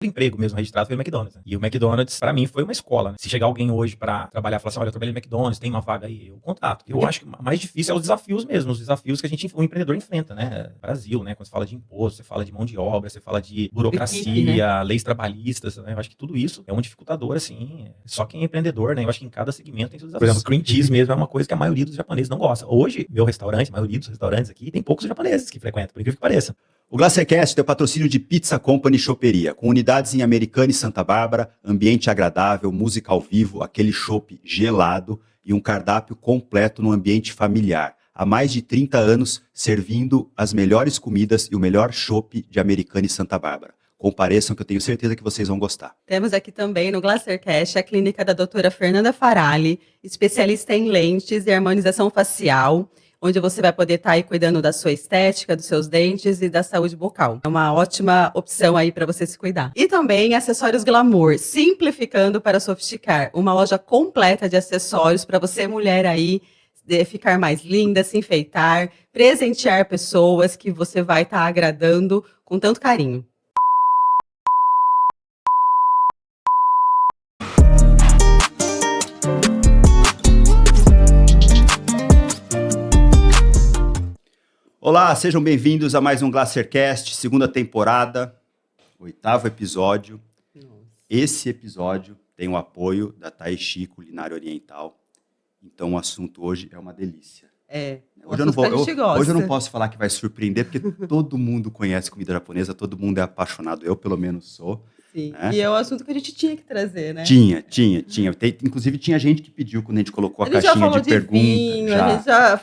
emprego mesmo registrado foi o McDonald's, né? E o McDonald's, pra mim, foi uma escola, né? Se chegar alguém hoje pra trabalhar e falar assim, olha, eu trabalhei no McDonald's, tem uma vaga aí, eu contrato. Eu acho que o mais difícil é os desafios mesmo, os desafios que o empreendedor enfrenta, né? Brasil, né? Quando você fala de imposto, você fala de mão de obra, você fala de burocracia, leis trabalhistas, né? Eu acho que tudo isso é um dificultador, assim, só quem é empreendedor, né? Eu acho que em cada segmento tem seus desafios. Por exemplo, cream cheese mesmo é uma coisa que a maioria dos japoneses não gosta. Hoje, meu restaurante, a maioria dos restaurantes aqui, tem poucos japoneses que frequentam, por incrível que pareça. O GlacerCast tem o patrocínio de Pizza Company Choperia, com unidades em Americana e Santa Bárbara, ambiente agradável, música ao vivo, aquele chopp gelado e um cardápio completo no ambiente familiar. Há mais de 30 anos, servindo as melhores comidas e o melhor chopp de Americana e Santa Bárbara. Compareçam que eu tenho certeza que vocês vão gostar. Temos aqui também no GlacerCast a clínica da doutora Fernanda Farali, especialista em lentes e harmonização facial, onde você vai poder estar aí cuidando da sua estética, dos seus dentes e da saúde bucal. É uma ótima opção aí para você se cuidar. E também acessórios glamour, simplificando para sofisticar. Uma loja completa de acessórios para você, mulher aí, ficar mais linda, se enfeitar, presentear pessoas que você vai estar agradando com tanto carinho. Olá, sejam bem-vindos a mais um GlacerCast, segunda temporada, 8º episódio. Esse episódio tem o apoio da Taishi Culinária Oriental, então o assunto hoje é uma delícia. Hoje eu não posso falar que vai surpreender, porque todo mundo conhece comida japonesa, todo mundo é apaixonado, eu pelo menos sou. Sim, né? E é um assunto que a gente tinha que trazer, né? Tinha. Inclusive tinha gente que pediu quando a gente colocou a caixinha de perguntas. Vinho,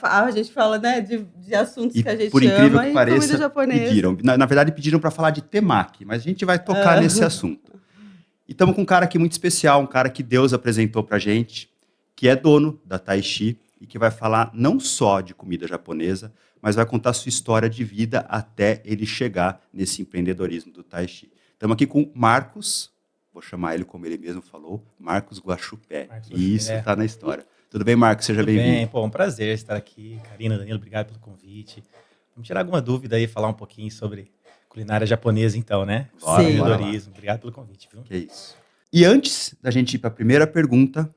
a gente fala, né, de assuntos que a gente por incrível que ama pareça, comida japonesa. Pediram. Na verdade, pediram para falar de temaki, mas a gente vai tocar nesse assunto. E estamos com um cara aqui muito especial, um cara que Deus apresentou pra gente, que é dono da Taishi e que vai falar não só de comida japonesa, mas vai contar sua história de vida até ele chegar nesse empreendedorismo do Taishi. Estamos aqui com o Marcos, vou chamar ele como ele mesmo falou, Marcos Guaxupé. E isso está na história. Tudo bem, Marcos? Seja bem-vindo. Bem, pô, um prazer estar aqui. Karina, Danilo, obrigado pelo convite. Vamos tirar alguma dúvida aí, falar um pouquinho sobre culinária japonesa, então, né? Empreendedorismo. Obrigado pelo convite, viu? Que isso. E antes da gente ir para a primeira pergunta,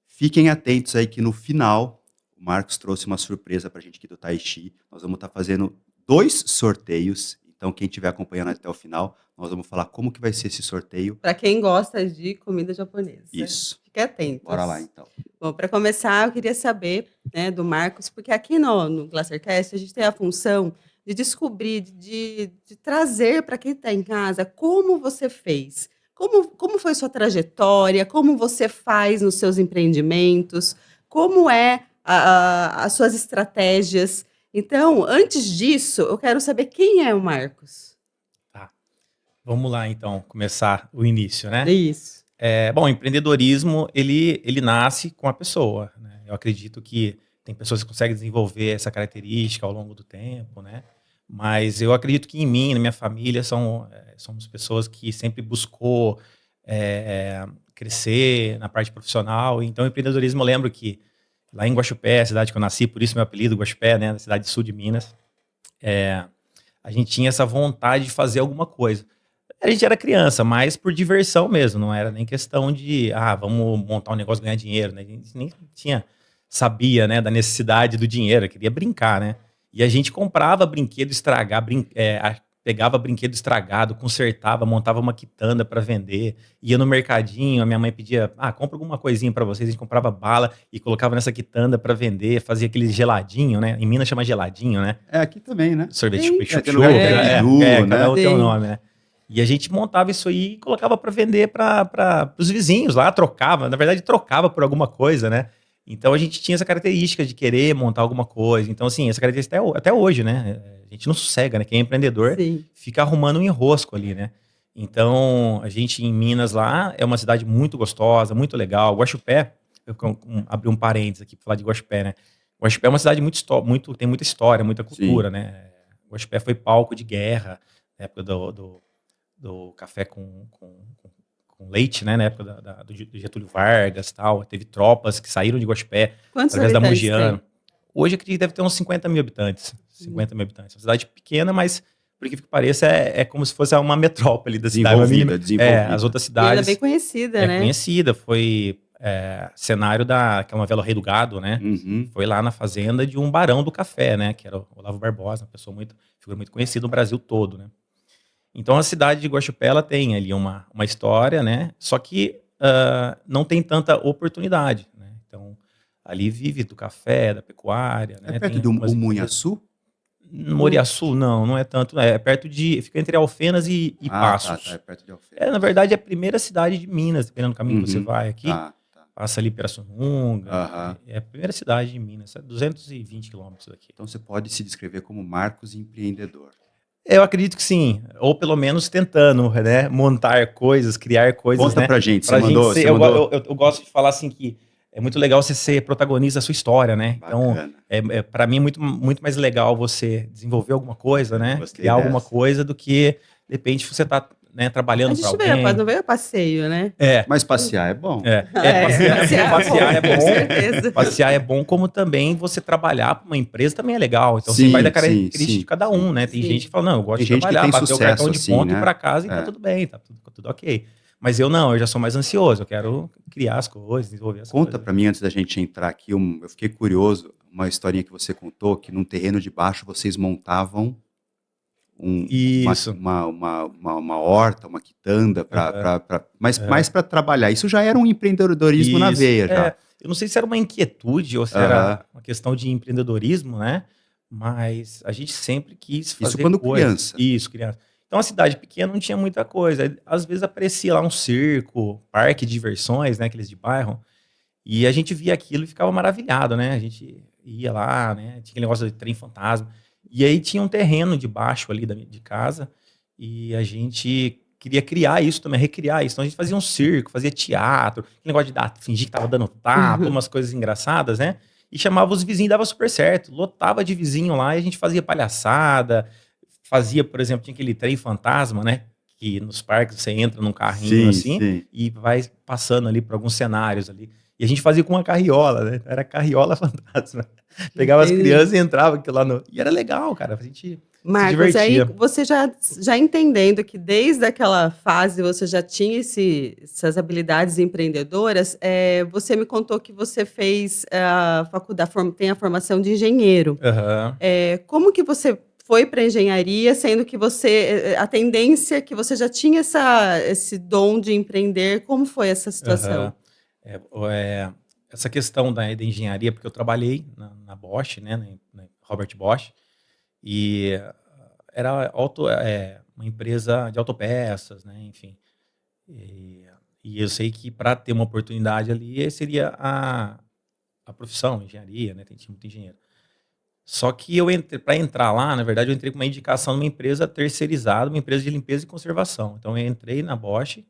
fiquem atentos aí que no final, o Marcos trouxe uma surpresa para a gente aqui do Taishi. Nós vamos estar fazendo 2 sorteios. Então, quem estiver acompanhando até o final, nós vamos falar como que vai ser esse sorteio. Para quem gosta de comida japonesa. Isso. Fique atento. Bora lá, então. Bom, para começar, eu queria saber, né, do Marcos, porque aqui no GlacerCast a gente tem a função de descobrir, de trazer para quem está em casa como você fez. Como foi sua trajetória, como você faz nos seus empreendimentos, como é as suas estratégias. Então, antes disso, eu quero saber quem é o Marcos. Tá. Vamos lá, então, começar o início, né? Isso. Bom, o empreendedorismo, ele nasce com a pessoa, né? Eu acredito que tem pessoas que conseguem desenvolver essa característica ao longo do tempo, né? Mas eu acredito que em mim, na minha família, somos pessoas que sempre buscou crescer na parte profissional. Então, o empreendedorismo, eu lembro que lá em Guaxupé, a cidade que eu nasci, por isso meu apelido, Guaxupé, né, na cidade sul de Minas, a gente tinha essa vontade de fazer alguma coisa. A gente era criança, mas por diversão mesmo, não era nem questão de, vamos montar um negócio e ganhar dinheiro, né? A gente nem sabia, né, da necessidade do dinheiro, queria brincar, né? E a gente comprava brinquedo pegava brinquedo estragado, consertava, montava uma quitanda para vender, ia no mercadinho, a minha mãe pedia, compra alguma coisinha para vocês, a gente comprava bala e colocava nessa quitanda para vender, fazia aquele geladinho, né? Em Minas chama geladinho, né? Aqui também, né? Sorvete chuchu, cada um tem um nome, né? E a gente montava isso aí e colocava para vender para os vizinhos lá, trocava por alguma coisa, né? Então a gente tinha essa característica de querer montar alguma coisa. Então, assim, essa característica até hoje, né? A gente não sossega, né? Quem é empreendedor fica arrumando um enrosco ali, né? Então, a gente em Minas lá é uma cidade muito gostosa, muito legal. Guaxupé, eu abri um parênteses aqui para falar de Guaxupé, né? Guaxupé é uma cidade tem muita história, muita cultura, né? Guaxupé foi palco de guerra, na época do café com leite, né, na época do Getúlio Vargas e tal. Teve tropas que saíram de Guaxupé através da Mogiana. Hoje, acredito que deve ter uns 50 mil habitantes. 50 mil habitantes. É uma cidade pequena, mas o por que pareça, é como se fosse uma metrópole da cidade. Desenvolvida. As outras E ela é cidades... bem conhecida, né? conhecida, foi cenário daquela novela Rei do Gado, né? Uhum. Foi lá na fazenda de um barão do café, né? Que era o Olavo Barbosa, figura muito conhecida no Brasil todo, né? Então a cidade de Guaxupé, ela tem ali uma história, né? Só que não tem tanta oportunidade, né? Então ali vive do café, da pecuária, né? É perto Tem do algumas Umunhaçu? Moriaçu, não é tanto. É perto fica entre Alfenas e Passos. Tá, é perto de Alfenas. Na verdade, é a primeira cidade de Minas, dependendo do caminho que você vai aqui. Tá. Passa ali Pirassununga. Aham. É a primeira cidade de Minas, 220 quilômetros daqui. Então você pode se descrever como Marcos empreendedor. Eu acredito que sim, ou pelo menos tentando, né, montar coisas, criar coisas. Conta né, pra gente, pra você mandou? Eu gosto de falar assim que é muito legal você ser protagonista da sua história, né? Bacana. Então, para mim é muito mais legal você desenvolver alguma coisa, né? Gostei Criar alguma dessa. coisa do que, de repente, você tá, né, trabalhando para alguém. Não veio a passeio, né? Mas passear é bom. Passear é bom. Com certeza. Passear é bom, como também você trabalhar para uma empresa também é legal. Então, você vai da característica de cada um, né? Tem gente que fala, não, eu gosto de trabalhar, bater o cartão de ponto e ir para casa e tá tudo bem, tá tudo ok. Mas eu não, eu já sou mais ansioso, eu quero criar as coisas, desenvolver as coisas. Conta para mim, antes da gente entrar aqui, eu fiquei curioso, uma historinha que você contou, que num terreno de baixo vocês montavam uma horta, uma quitanda, mais para trabalhar. Isso já era um empreendedorismo na veia, já. Eu não sei se era uma inquietude ou se era uma questão de empreendedorismo, né? Mas a gente sempre quis fazer isso quando coisas. Criança. Isso, criança. Então, a cidade pequena não tinha muita coisa. Às vezes aparecia lá um circo, parque de diversões, né? Aqueles de bairro. E a gente via aquilo e ficava maravilhado, né? A gente ia lá, né? Tinha aquele negócio de trem fantasma. E aí tinha um terreno debaixo ali de casa. E a gente queria criar isso também, recriar isso. Então a gente fazia um circo, fazia teatro, aquele negócio de fingir que tava dando tapa, umas coisas engraçadas, né? E chamava os vizinhos, dava super certo. Lotava de vizinho lá e a gente fazia palhaçada. Fazia, por exemplo, tinha aquele trem fantasma, né? Que nos parques você entra num carrinho sim. E vai passando ali por alguns cenários ali. E a gente fazia com uma carriola, né? Era carriola fantasma. Pegava as crianças e entrava aquilo lá no... E era legal, cara. A gente Marcos, se divertia. aí você já entendendo que desde aquela fase você já tinha essas habilidades empreendedoras, você me contou que você fez a faculdade, tem a formação de engenheiro. Uhum. Como que você foi para engenharia, sendo que a tendência que você já tinha esse dom de empreender, como foi essa situação? Essa questão da engenharia, porque eu trabalhei na Bosch, né, na Robert Bosch, e era uma empresa de autopeças, né, enfim. E eu sei que para ter uma oportunidade ali seria a profissão, engenharia, né, tinha muito engenheiro. Só que para entrar lá, na verdade, eu entrei com uma indicação numa empresa terceirizada, uma empresa de limpeza e conservação. Então, eu entrei na Bosch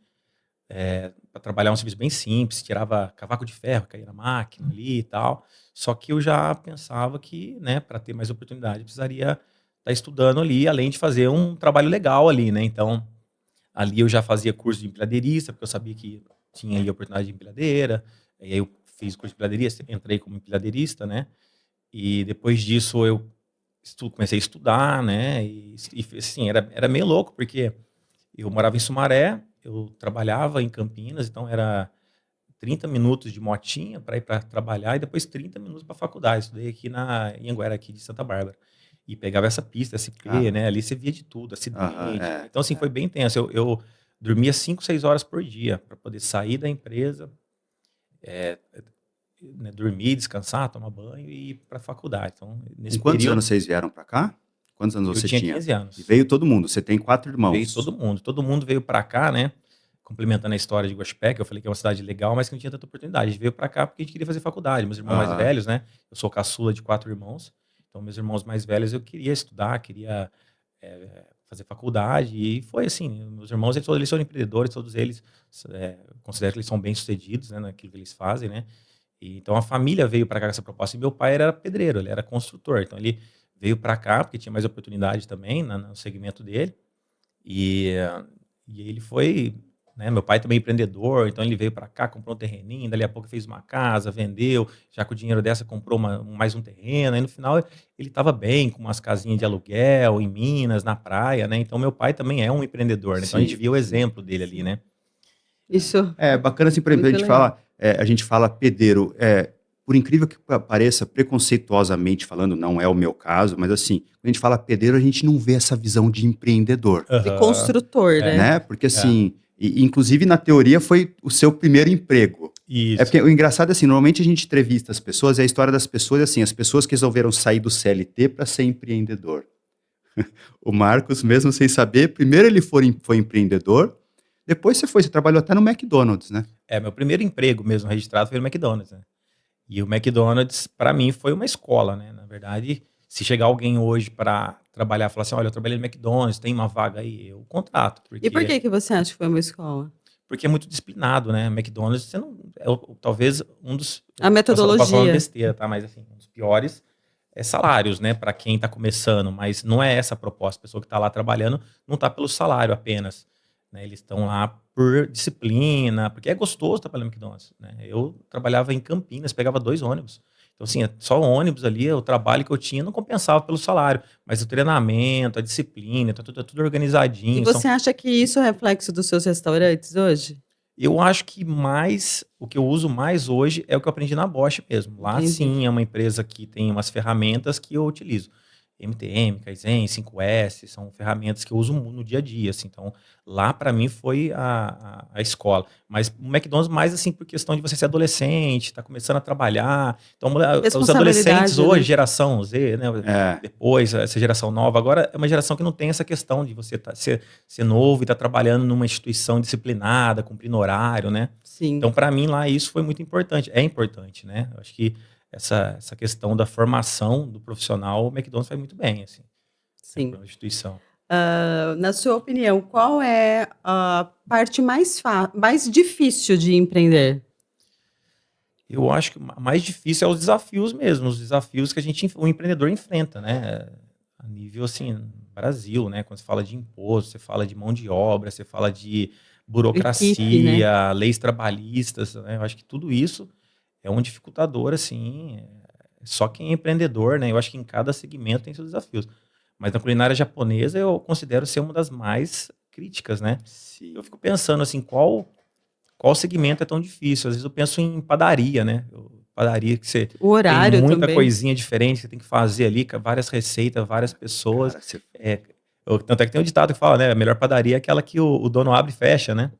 para trabalhar um serviço bem simples, tirava cavaco de ferro, caía na máquina ali e tal. Só que eu já pensava que, né, para ter mais oportunidade, precisaria estar estudando ali, além de fazer um trabalho legal ali, né? Então, ali eu já fazia curso de empilhadeirista, porque eu sabia que tinha ali a oportunidade de empilhadeira. E aí eu fiz curso de empilhadeirista, entrei como empilhadeirista, né? E depois disso eu comecei a estudar, né? E assim, era meio louco, porque eu morava em Sumaré, eu trabalhava em Campinas, então era 30 minutos de motinha para ir para trabalhar e depois 30 minutos para a faculdade. Estudei aqui na Anhanguera, aqui de Santa Bárbara. E pegava essa pista, SP, né? Ali você via de tudo, acidente. Então, assim, foi bem tenso. Eu dormia 5, 6 horas por dia para poder sair da empresa, né, dormir, descansar, tomar banho e ir para a faculdade. Então, nesse quantos anos vocês vieram para cá? Quantos anos você tinha? Eu tinha 15 anos. E veio todo mundo? Você tem 4 irmãos? Veio todo mundo. Todo mundo veio para cá, né? Complementando a história de Guaxupé, que eu falei que é uma cidade legal, mas que não tinha tanta oportunidade. A gente veio para cá porque a gente queria fazer faculdade. Meus irmãos mais velhos, né? Eu sou caçula de 4 irmãos. Então, meus irmãos mais velhos, eu queria estudar, queria fazer faculdade. E foi assim, meus irmãos, eles são empreendedores, todos eles considero que eles são bem-sucedidos, né, naquilo que eles fazem, né? E, então, a família veio para cá com essa proposta. E meu pai era pedreiro, ele era construtor. Então, ele veio para cá porque tinha mais oportunidade também no segmento dele. E ele foi né? Meu pai também é empreendedor, então ele veio para cá, comprou um terreninho, dali a pouco fez uma casa, vendeu, já com o dinheiro dessa comprou mais um terreno, aí no final ele estava bem, com umas casinhas de aluguel em Minas, na praia, né? Então meu pai também é um empreendedor, né? Então a gente Sim, via o sim. exemplo dele ali, né? Isso, É bacana assim, por exemplo, muito legal. a gente fala pedreiro, por incrível que pareça, preconceituosamente falando, não é o meu caso, mas assim, quando a gente fala pedreiro, a gente não vê essa visão de empreendedor, De Aham, construtor, é, né? né? Porque é, assim, inclusive na teoria foi o seu primeiro emprego. É isso. porque o engraçado é assim, normalmente a gente entrevista as pessoas, e a história das pessoas é assim, as pessoas que resolveram sair do CLT para ser empreendedor. O Marcos, mesmo sem saber, primeiro ele foi empreendedor, depois você trabalhou até no McDonald's, né? Meu primeiro emprego mesmo registrado foi no McDonald's, né? E o McDonald's, para mim, foi uma escola, né? Na verdade, se chegar alguém hoje para trabalhar e falar assim, olha, eu trabalhei no McDonald's, tem uma vaga aí, eu contrato, E por porque, que que você acha que foi uma escola? porque é muito disciplinado, né? McDonald's, você não, talvez um dos, A eu posso falar uma metodologia. besteira, tá? Mas assim, um dos piores salários, né? Para quem está começando, mas não é essa a proposta. A pessoa que está lá trabalhando não está pelo salário apenas, né? Eles estão lá por disciplina, porque é gostoso trabalhar no McDonald's, né? Eu trabalhava em Campinas, pegava 2 ônibus. Então, assim, só o ônibus ali, o trabalho que eu tinha não compensava pelo salário, mas o treinamento, a disciplina, tá tudo E organizadinho. você acha que isso é reflexo dos seus restaurantes hoje? Eu acho que o que eu uso mais hoje é o que eu aprendi na Bosch mesmo. Lá Entendi. sim é uma empresa que tem umas ferramentas que eu utilizo. MTM, Kaizen, 5S, são ferramentas que eu uso no dia a dia, assim. Então, lá para mim foi a escola. Mas o McDonald's mais assim por questão de você ser adolescente, tá começando a trabalhar. Então, os adolescentes Responsabilidade, hoje, né? geração Z, né? É, Depois, essa geração nova, agora é uma geração que não tem essa questão de você ser novo e estar trabalhando numa instituição disciplinada, cumprindo horário, né? Sim, Então, para mim, lá isso foi muito importante. É importante, né? Eu acho que essa questão da formação do profissional, o McDonald's faz muito bem, assim, né, sim. para uma instituição. Na sua opinião, qual é a parte mais difícil de empreender? Eu acho que o mais difícil é os desafios mesmo, os desafios que o empreendedor enfrenta, né? A nível, assim, Brasil, né? Quando você fala de imposto, você fala de mão de obra, você fala de Equipe, né? burocracia, leis trabalhistas, né? Eu acho que tudo isso é um dificultador, assim, só quem é empreendedor, né? Eu acho que em cada segmento tem seus desafios. Mas na culinária japonesa eu considero ser uma das mais críticas, né? sim. Eu fico pensando, assim, qual segmento é tão difícil? Às vezes eu penso em padaria, né? Padaria que você O tem horário muita também. coisinha diferente, você tem que fazer ali, várias receitas, várias pessoas. Cara, você É, tanto é que tem um ditado que fala, né? A melhor padaria é aquela que o dono abre e fecha, né?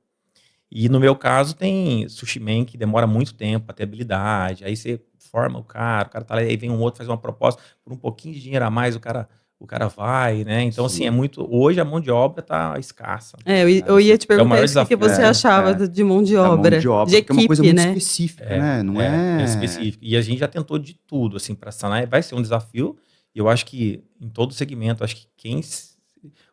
E no meu caso tem sushi man que demora muito tempo para ter habilidade. Aí você forma o cara tá lá, aí vem um outro faz uma proposta por um pouquinho de dinheiro a mais, o cara vai, né? Então assim, sim. hoje a mão de obra tá escassa. Eu Cara, ia te É o perguntar maior isso, o que desafio. você é, achava é, de mão de da mão de obra, obra, de porque é uma coisa equipe, muito né? específica, né? Não É é. específico. E a gente já tentou de tudo, assim, para sanar. Vai ser um desafio. E eu acho que em todo segmento, acho que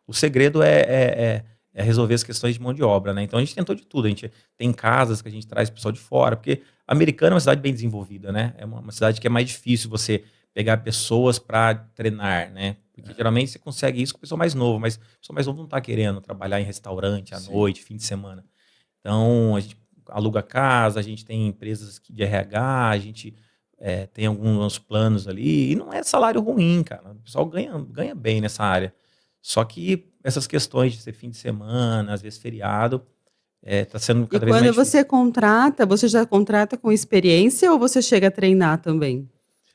o segredo é resolver as questões de mão de obra, né? Então a gente tentou de tudo. A gente tem casas que a gente traz pessoal de fora, porque a Americana é uma cidade bem desenvolvida, né? É uma cidade que é mais difícil você pegar pessoas para treinar, né? Porque geralmente você consegue isso com o pessoal mais novo, mas o pessoal mais novo não está querendo trabalhar em restaurante à Sim. noite, fim de semana. Então, a gente aluga casa, a gente tem empresas de RH, a gente tem alguns planos ali, e não é salário ruim, cara. O pessoal ganha bem nessa área. Só que essas questões de ser fim de semana, às vezes feriado, tá sendo E cada vez mais quando difícil. você contrata, você já contrata com experiência ou você chega a treinar também?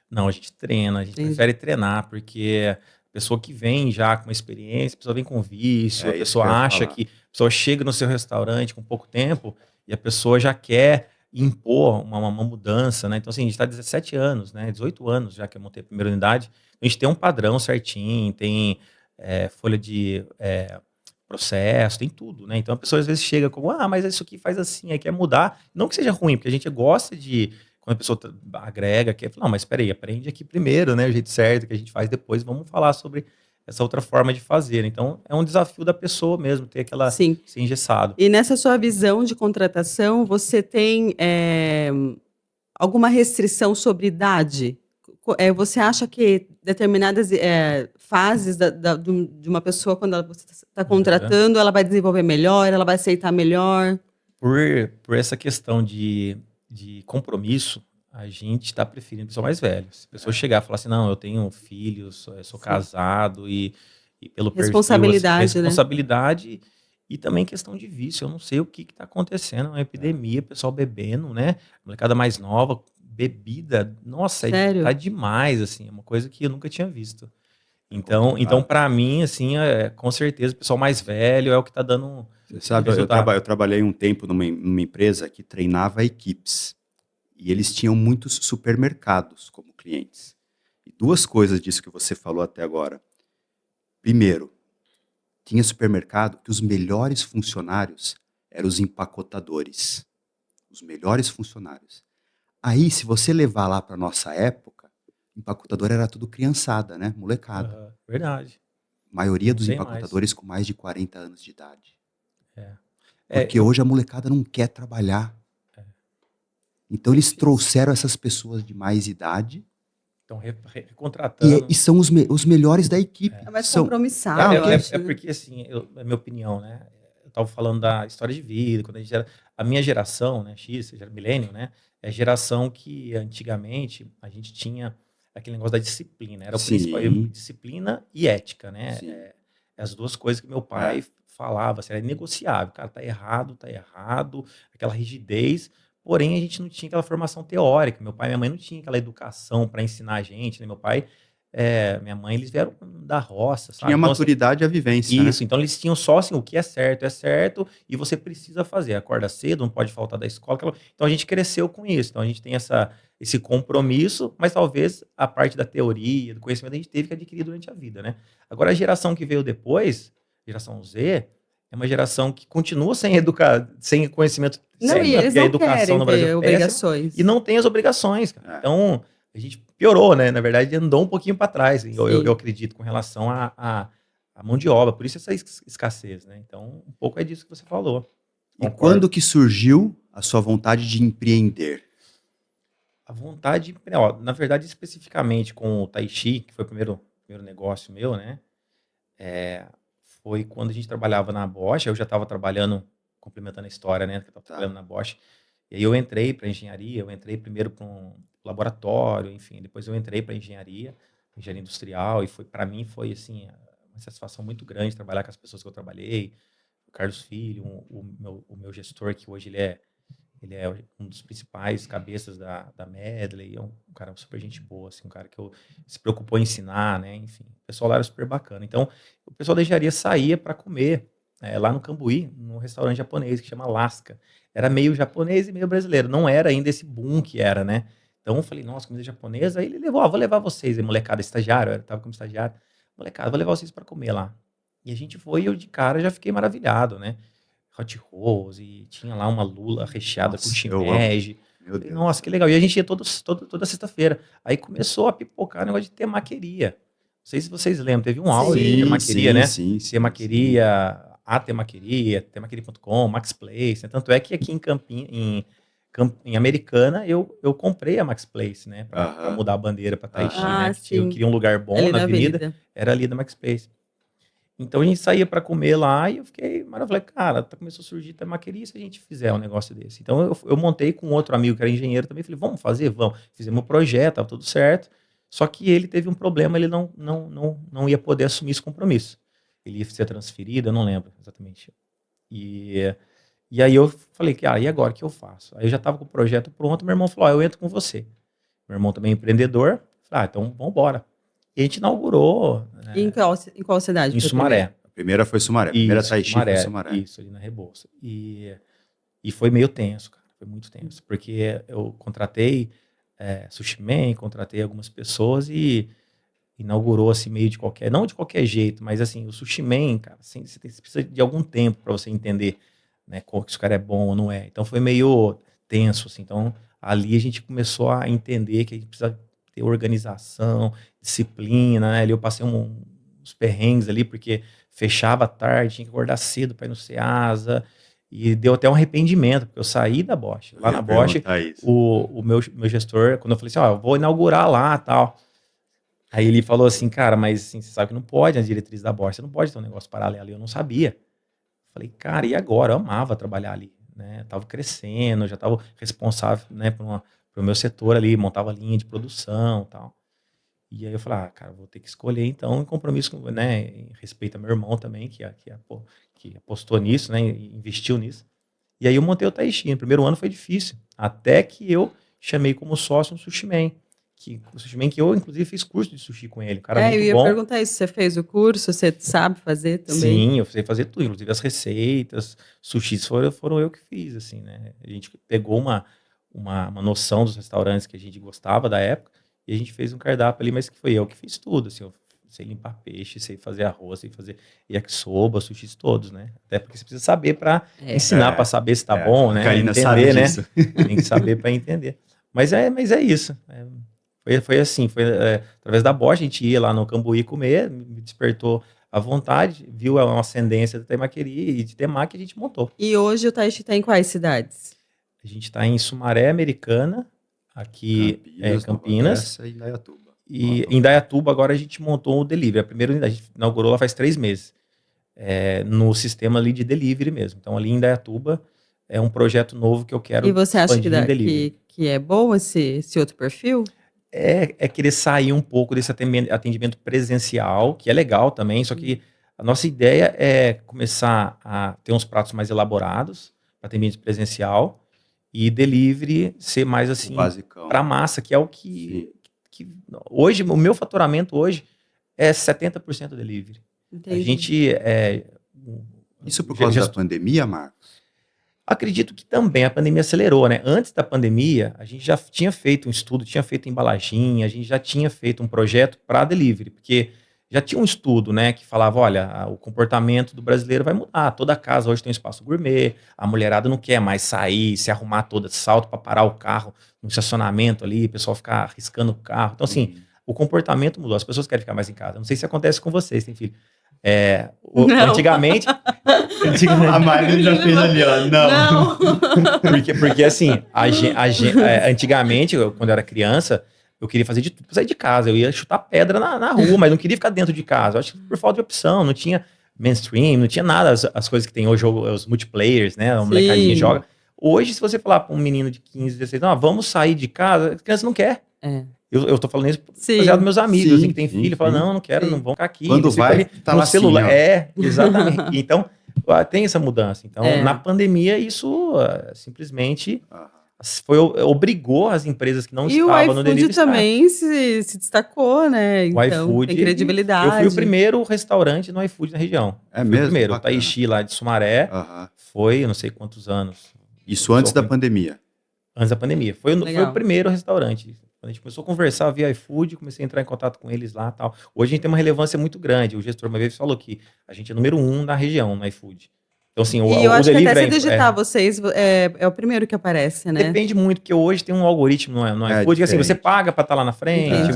Não, a gente treina, a gente Entendi. prefere treinar, porque a pessoa que vem já com uma experiência, a pessoa vem com vício, a É isso que pessoa eu ia acha falar. que a pessoa chega no seu restaurante com pouco tempo e a pessoa já quer impor uma mudança, né? Então, assim, a gente está 17 anos, né? 18 anos já que eu montei a primeira unidade. A gente tem um padrão certinho, tem folha de processo, tem tudo, né? Então a pessoa às vezes chega com, mas isso aqui faz assim, aí quer mudar. Não que seja ruim, porque a gente gosta de, quando a pessoa agrega, quer falar, não, mas espera aí, aprende aqui primeiro, né? O jeito certo que a gente faz depois, vamos falar sobre essa outra forma de fazer. Então é um desafio da pessoa mesmo, ter aquela, Sim. ser engessado. E nessa sua visão de contratação, você tem alguma restrição sobre idade? Você acha que determinadas fases de uma pessoa, quando você está contratando, ela vai desenvolver melhor, ela vai aceitar melhor? Por essa questão de compromisso, a gente está preferindo pessoa mais velha. Se a pessoa chegar e falar assim, não, eu tenho filhos, eu sou casado e pelo responsabilidade, perfil, responsabilidade e também questão de vício. Eu não sei o que está acontecendo, é uma epidemia, pessoal bebendo, né? Molecada mais nova, bebida, nossa, tá demais, assim, é uma coisa que eu nunca tinha visto. Então para mim, assim, com certeza, o pessoal mais velho é o que tá dando. Você sabe, eu trabalhei um tempo numa empresa que treinava equipes. E eles tinham muitos supermercados como clientes. E 2 coisas disso que você falou até agora. Primeiro, tinha supermercado que os melhores funcionários eram os empacotadores. Os melhores funcionários. Aí, se você levar lá para nossa época, empacotador era tudo criançada, né? Molecada. Verdade. A maioria dos empacotadores com mais de 40 anos de idade. Porque hoje a molecada não quer trabalhar. Então eles trouxeram essas pessoas de mais idade. Estão recontratando. E são os melhores da equipe. É mais compromissado. É porque, assim, é minha opinião, né? Eu estava falando da história de vida, quando a minha geração, né, X, milênio, né? É a geração que antigamente a gente tinha aquele negócio da disciplina. Era o principal, disciplina e ética, né? As 2 coisas que meu pai falava, assim, era inegociável. Cara, tá errado, aquela rigidez. Porém, a gente não tinha aquela formação teórica. Meu pai e minha mãe não tinham aquela educação para ensinar a gente, né? Meu pai, minha mãe, eles vieram da roça, sabe? Tinha maturidade e a vivência, Isso, né? Então eles tinham só assim, o que é certo, e você precisa fazer. Acorda cedo, não pode faltar da escola. Então a gente cresceu com isso. Então a gente tem esse compromisso, mas talvez a parte da teoria, do conhecimento, a gente teve que adquirir durante a vida, né? Agora a geração que veio depois, geração Z, é uma geração que continua sem conhecimento. Não, e eles não querem ter obrigações. E não tem as obrigações, cara. Então, a gente piorou, né? Na verdade, andou um pouquinho para trás, eu acredito, com relação à mão de obra. Por isso essa escassez, né? Então, um pouco é disso que você falou. E quando que surgiu a sua vontade de empreender? A vontade, na verdade, especificamente com o Tai Chi, que foi o primeiro negócio meu, né? Foi quando a gente trabalhava na Bosch. Eu já estava trabalhando, complementando a história, né? Que eu estava trabalhando na Bosch. E aí eu entrei para engenharia, eu entrei primeiro para um laboratório, enfim, depois eu entrei para engenharia industrial, e para mim foi assim, uma satisfação muito grande trabalhar com as pessoas que eu trabalhei. O Carlos Filho, o meu gestor, que hoje ele é um dos principais cabeças da Medley, é um cara super gente boa, assim, um cara que se preocupou em ensinar, né? Enfim, o pessoal lá era super bacana. Então, o pessoal da engenharia saía para comer lá no Cambuí, num restaurante japonês que chama Lasca. Era meio japonês e meio brasileiro, não era ainda esse boom que era, né? Então eu falei, nossa, comida japonesa. Aí ele levou, vou levar vocês, aí, molecada, estagiário, eu tava como estagiário. Molecada, vou levar vocês para comer lá. E a gente foi, e eu de cara já fiquei maravilhado, né? Hot rolls, e tinha lá uma lula recheada com shimeji. Nossa, que legal. E a gente ia toda sexta-feira. Aí começou a pipocar o negócio de temaqueria. Não sei se vocês lembram, teve um aula de temaqueria, né? Temaqueria, a temaqueria.com, Max Place, né? Tanto é que aqui em Americana eu comprei a Max Place, né? Pra mudar a bandeira pra Tai Chi, né? Eu queria um lugar bom ali na avenida. Era ali da Max Place. Então a gente saía para comer lá e eu fiquei maravilhoso. Falei, cara, começou a surgir temaqueria se a gente fizer um negócio desse. Então eu montei com outro amigo que era engenheiro também. Falei, vamos fazer? Vamos. Fizemos um projeto, tava tudo certo. Só que ele teve um problema, ele não ia poder assumir esse compromisso. Ele ia ser transferido, eu não lembro exatamente. E aí eu falei, e agora o que eu faço? Aí eu já estava com o projeto pronto, meu irmão falou, eu entro com você. Meu irmão também é empreendedor. Falei, então vamos embora. E a gente inaugurou. Em qual cidade? Em Sumaré. A primeira foi Sumaré. A primeira Tai Chi foi Sumaré. Isso, ali na Rebouça. E foi meio tenso, cara. Foi muito tenso. Porque eu contratei Sushi Man, contratei algumas pessoas e inaugurou assim meio de qualquer... Não de qualquer jeito, mas assim, o Sushi Man, cara, assim, você precisa de algum tempo para você entender, né, que esse cara é bom ou não é. Então foi meio tenso, assim. Então ali a gente começou a entender que a gente precisa ter organização, disciplina, né? Ali eu passei uns perrengues ali, porque fechava tarde, tinha que acordar cedo para ir no Ceasa, E deu até um arrependimento, porque eu saí da Bosch. Lá na Bosch, o meu gestor, quando eu falei assim, ó, eu vou inaugurar lá e tal. Aí ele falou assim, cara, mas assim, você sabe que não pode, as diretrizes da Bosch, você não pode ter um negócio paralelo. Eu não sabia. Falei, cara, e agora? Eu amava trabalhar ali, né? Eu tava crescendo, eu já tava responsável, né, pro meu setor ali, montava linha de produção e tal. E aí eu falei, cara, vou ter que escolher então, em compromisso, né, em respeito ao meu irmão também, que apostou nisso, né, investiu nisso. E aí eu montei o Taishi. No primeiro ano foi difícil, até que eu chamei como sócio um Sushi Man, o Sushi Man que eu, inclusive, fiz curso de sushi com ele, um cara muito bom. Eu ia perguntar isso, você fez o curso, você sabe fazer também? Sim, eu sei fazer tudo, inclusive as receitas, sushis foram eu que fiz, assim, né, a gente pegou uma noção dos restaurantes que a gente gostava da época, e a gente fez um cardápio ali, mas que foi eu que fiz tudo, assim, eu sei limpar peixe, sei fazer arroz, sei fazer yakisoba, sushis todos, né? Até porque você precisa saber para ensinar, para saber se tá bom, né? Karina entender, sabe né? disso. Tem que saber para entender. Mas é isso. Foi assim, através da Bosch, a gente ia lá no Cambuí comer, me despertou à vontade, viu uma ascendência da temaqueria e de temaki a gente montou. E hoje o Taishi está em quais cidades? A gente está em Sumaré, Americana, aqui Campinas. E Indaiatuba. E em Indaiatuba agora a gente montou o delivery. A gente inaugurou lá faz 3 meses. No sistema ali de delivery mesmo. Então ali em Indaiatuba é um projeto novo que eu quero expandir. E você acha que é bom esse outro perfil? É querer sair um pouco desse atendimento presencial, que é legal também, só que a nossa ideia é começar a ter uns pratos mais elaborados para atendimento presencial e delivery ser mais assim para massa, que é o que hoje, o meu faturamento hoje é 70% delivery. Entendi. A gente Isso por causa da pandemia, Marcos? Acredito que também a pandemia acelerou, né? Antes da pandemia, a gente já tinha feito um estudo, tinha feito embalaginha, a gente já tinha feito um projeto para delivery, porque já tinha um estudo, né, que falava, olha, o comportamento do brasileiro vai mudar, toda casa hoje tem um espaço gourmet, a mulherada não quer mais sair, se arrumar toda de salto para parar o carro no estacionamento ali, o pessoal ficar arriscando o carro. Então, assim, o comportamento mudou, as pessoas querem ficar mais em casa. Não sei se acontece com vocês, tem filho. Antigamente... A Maria já fez ali, ó. Não. Porque assim, antigamente, quando eu era criança, eu queria fazer de tudo pra sair de casa. Eu ia chutar pedra na rua, mas não queria ficar dentro de casa. Eu acho que por falta de opção, não tinha mainstream, não tinha nada, as coisas que tem hoje, os multiplayers, né? A molecadinha joga. Hoje, se você falar pra um menino de 15, 16 anos, vamos sair de casa, a criança não quer. Eu tô falando isso baseado dos meus amigos, assim, que tem filho, fala, não quero, não vão ficar aqui. Quando vai, tá no celular. Exatamente. Então, tem essa mudança. Então, na pandemia, isso simplesmente obrigou as empresas que não estavam no delivery. E o iFood também se destacou, né? Então, o iFood, tem credibilidade. Eu fui o primeiro restaurante no iFood na região. Mesmo? O primeiro, o Taishi lá de Sumaré, foi, eu não sei quantos anos. Isso antes da pandemia? Antes da pandemia. Foi o primeiro restaurante. Quando a gente começou a conversar via iFood, comecei a entrar em contato com eles lá e tal. Hoje a gente tem uma relevância muito grande. O gestor uma vez falou que a gente é número 1 na região, no iFood. Então, assim, eu acho que até se digitar vocês, é o primeiro que aparece, né? Depende muito, porque hoje tem um algoritmo no iFood, que assim, você paga para estar lá na frente,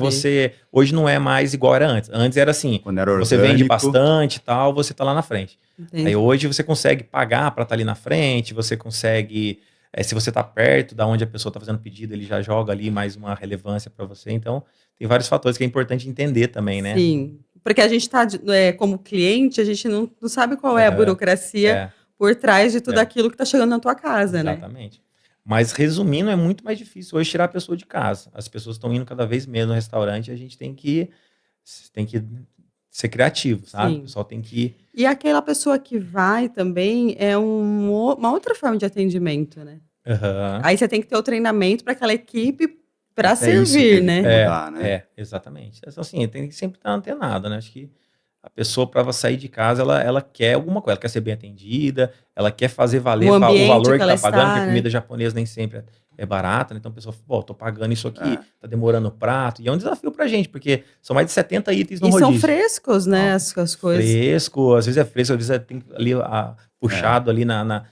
hoje não é mais igual era antes. Antes era assim, quando era orgânico, você vende bastante e tal, você tá lá na frente. Entendi. Aí hoje você consegue pagar para estar ali na frente, você consegue... se você está perto da onde a pessoa está fazendo pedido, ele já joga ali mais uma relevância para você. Então, tem vários fatores que é importante entender também, né? Sim, porque a gente está, como cliente, a gente não sabe qual é a burocracia por trás de tudo aquilo que está chegando na tua casa, né? Exatamente. Mas, resumindo, é muito mais difícil hoje tirar a pessoa de casa. As pessoas estão indo cada vez menos no restaurante e a gente tem que ser criativo, sabe? Sim. O pessoal tem que... E aquela pessoa que vai também é uma outra forma de atendimento, né? Aí você tem que ter o treinamento para aquela equipe para servir, né? Exatamente. Assim, tem que sempre estar antenado, né? Acho que a pessoa, para sair de casa, ela quer alguma coisa, ela quer ser bem atendida, ela quer fazer valer o valor que está pagando, porque comida japonesa nem sempre é barata, né? Então a pessoa fala, tô pagando isso aqui, tá demorando o prato, e é um desafio pra gente, porque são mais de 70 itens no rodízio. E são frescos, né, as coisas. Fresco, às vezes é fresco, às vezes tem ali puxado ali na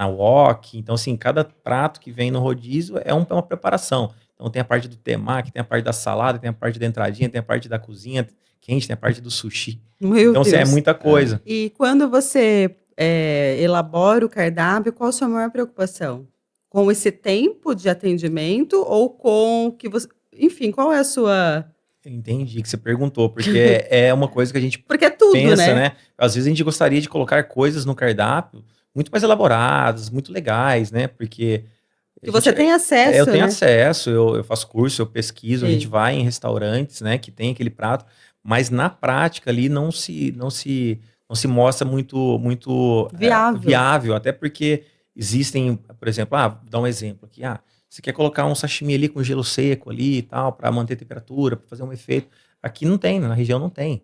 wok, então assim, cada prato que vem no rodízio é uma preparação. Então tem a parte do temaki, tem a parte da salada, tem a parte da entradinha, tem a parte da cozinha quente, tem a parte do sushi. Meu então Deus. Assim, é muita coisa. E quando você elabora o cardápio, qual a sua maior preocupação? Com esse tempo de atendimento ou com que você... Enfim, qual é a sua... Entendi que você perguntou, porque é uma coisa que a gente Porque é tudo, pensa, né? Às vezes a gente gostaria de colocar coisas no cardápio muito mais elaboradas, muito legais, né? Porque... Que você tem acesso, eu tenho né? acesso, eu faço curso, eu pesquiso, a Sim. gente vai em restaurantes, né, que tem aquele prato, mas na prática ali não se mostra muito viável, até porque existem, por exemplo, vou dar um exemplo aqui, você quer colocar um sashimi ali com gelo seco ali e tal, para manter a temperatura, para fazer um efeito, aqui não tem, na região não tem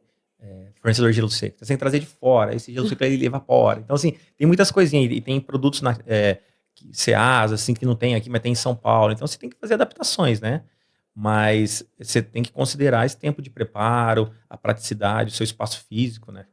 fornecedor de gelo seco, você tem que trazer de fora, esse gelo seco ele evapora, então assim, tem muitas coisinhas, e tem produtos Ceasa, assim, que não tem aqui, mas tem em São Paulo. Então, você tem que fazer adaptações, né? Mas você tem que considerar esse tempo de preparo, a praticidade, o seu espaço físico, né?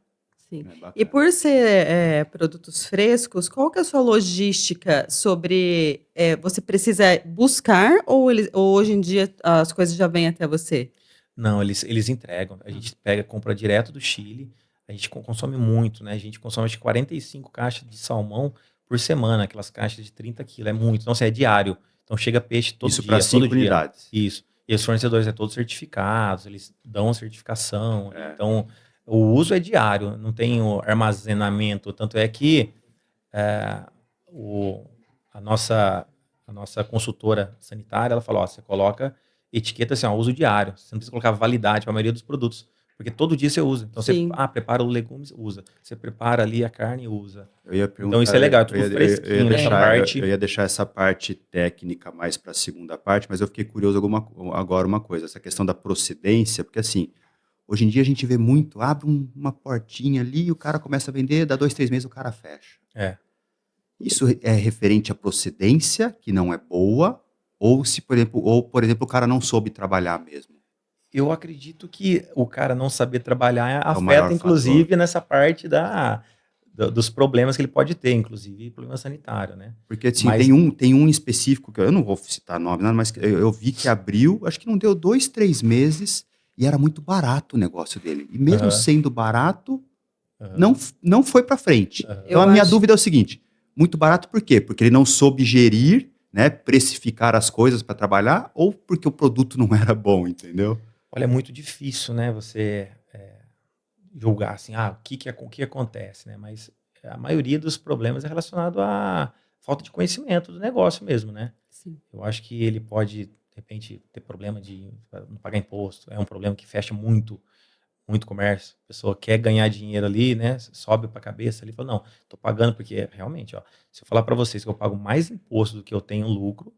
Sim. E por ser produtos frescos, qual que é a sua logística sobre... você precisa buscar ou hoje em dia as coisas já vêm até você? Não, eles entregam. A gente compra direto do Chile. A gente consome muito, né? A gente consome acho que 45 caixas de salmão por semana, aquelas caixas de 30 quilos, é muito. Então, é diário. Então, chega peixe todo dia. Isso para 5 unidades. Isso. E os fornecedores todos certificados, eles dão certificação. Então, o uso é diário, não tem o armazenamento. Tanto é que a nossa consultora sanitária, ela falou, você coloca etiqueta assim, uso diário. Você não precisa colocar validade para a maioria dos produtos. Porque todo dia você usa. Então, Sim. você prepara o legumes, usa. Você prepara ali a carne, usa. Eu ia perguntar, então, isso é legal, é tudo fresquinho nessa parte. Eu ia deixar essa parte técnica mais para a segunda parte, mas eu fiquei curioso agora uma coisa, essa questão da procedência, porque assim, hoje em dia a gente vê muito, abre uma portinha ali, o cara começa a vender, dá 2, 3 meses o cara fecha. Isso é referente à procedência, que não é boa, ou por exemplo, o cara não soube trabalhar mesmo? Eu acredito que o cara não saber trabalhar afeta, inclusive, nessa parte dos problemas que ele pode ter, inclusive problema sanitário, né? Porque assim, tem um específico, que eu não vou citar nome, mas eu vi que abriu, acho que não deu 2, 3 meses, e era muito barato o negócio dele. E mesmo sendo barato, não foi para frente. Então a minha dúvida é o seguinte, muito barato por quê? Porque ele não soube gerir, né, precificar as coisas para trabalhar, ou porque o produto não era bom, entendeu? Olha, é muito difícil, né, você julgar assim, o que acontece, né? Mas a maioria dos problemas é relacionado à falta de conhecimento do negócio mesmo, né? Sim. Eu acho que ele pode, de repente, ter problema de não pagar imposto. É um problema que fecha muito comércio. A pessoa quer ganhar dinheiro ali, né? Sobe para a cabeça ali e fala, não, tô pagando porque realmente, se eu falar para vocês que eu pago mais imposto do que eu tenho lucro,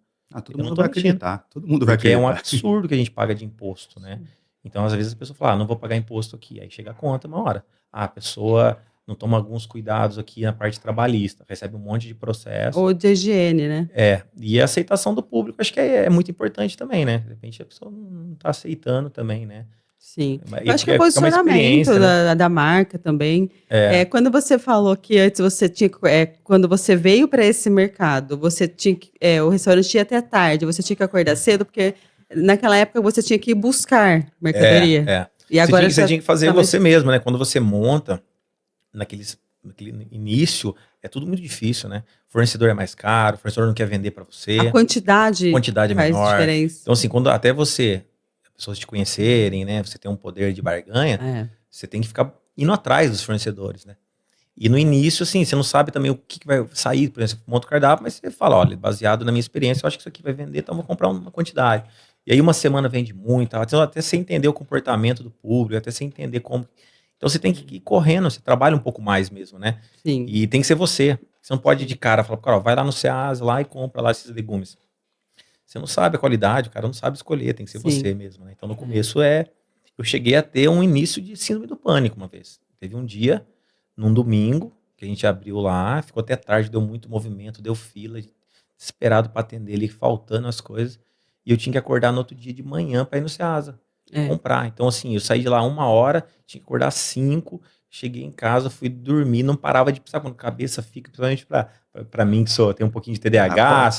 todo mundo vai acreditar. Todo mundo vai acreditar. Porque é um absurdo absurdo que a gente paga de imposto, né? Então, às vezes, a pessoa fala, não vou pagar imposto aqui. Aí chega a conta uma hora. A pessoa não toma alguns cuidados aqui na parte trabalhista, recebe um monte de processo. Ou de higiene, né? E a aceitação do público, acho que é muito importante também, né? De repente, a pessoa não está aceitando também, né? Sim. Eu acho que é o posicionamento da marca também. Quando você falou que antes você tinha... quando você veio para esse mercado, você tinha o restaurante ia até tarde, você tinha que acordar cedo, porque naquela época você tinha que ir buscar mercadoria. E agora você tinha que fazer você mesmo, né? Quando você monta, naquele início, é tudo muito difícil, né? O fornecedor é mais caro, o fornecedor não quer vender para você. A quantidade é faz menor. Diferença. Então, assim, quando até pessoas te conhecerem, né? Você tem um poder de barganha, você tem que ficar indo atrás dos fornecedores, né? E no início, assim, você não sabe também o que vai sair, por exemplo, você monta o cardápio, mas você fala, olha, baseado na minha experiência, eu acho que isso aqui vai vender, então eu vou comprar uma quantidade. E aí uma semana vende muito, até você entender o comportamento do público, até você entender como... Então você tem que ir correndo, você trabalha um pouco mais mesmo, né? Sim. E tem que ser você. Você não pode ir de cara, falar, cara, vai lá no Ceasa lá e compra lá esses legumes. Você não sabe a qualidade, o cara não sabe escolher, tem que ser você mesmo, né? Então no começo eu cheguei a ter um início de síndrome do pânico uma vez. Teve um dia, num domingo, que a gente abriu lá, ficou até tarde, deu muito movimento, deu fila, desesperado para atender ali, faltando as coisas. E eu tinha que acordar no outro dia de manhã para ir no Ceasa comprar. Então, assim, eu saí de lá 1h, tinha que acordar 5h, cheguei em casa, fui dormir, não parava de pensar quando a cabeça fica, principalmente para mim, que tem um pouquinho de TDAH.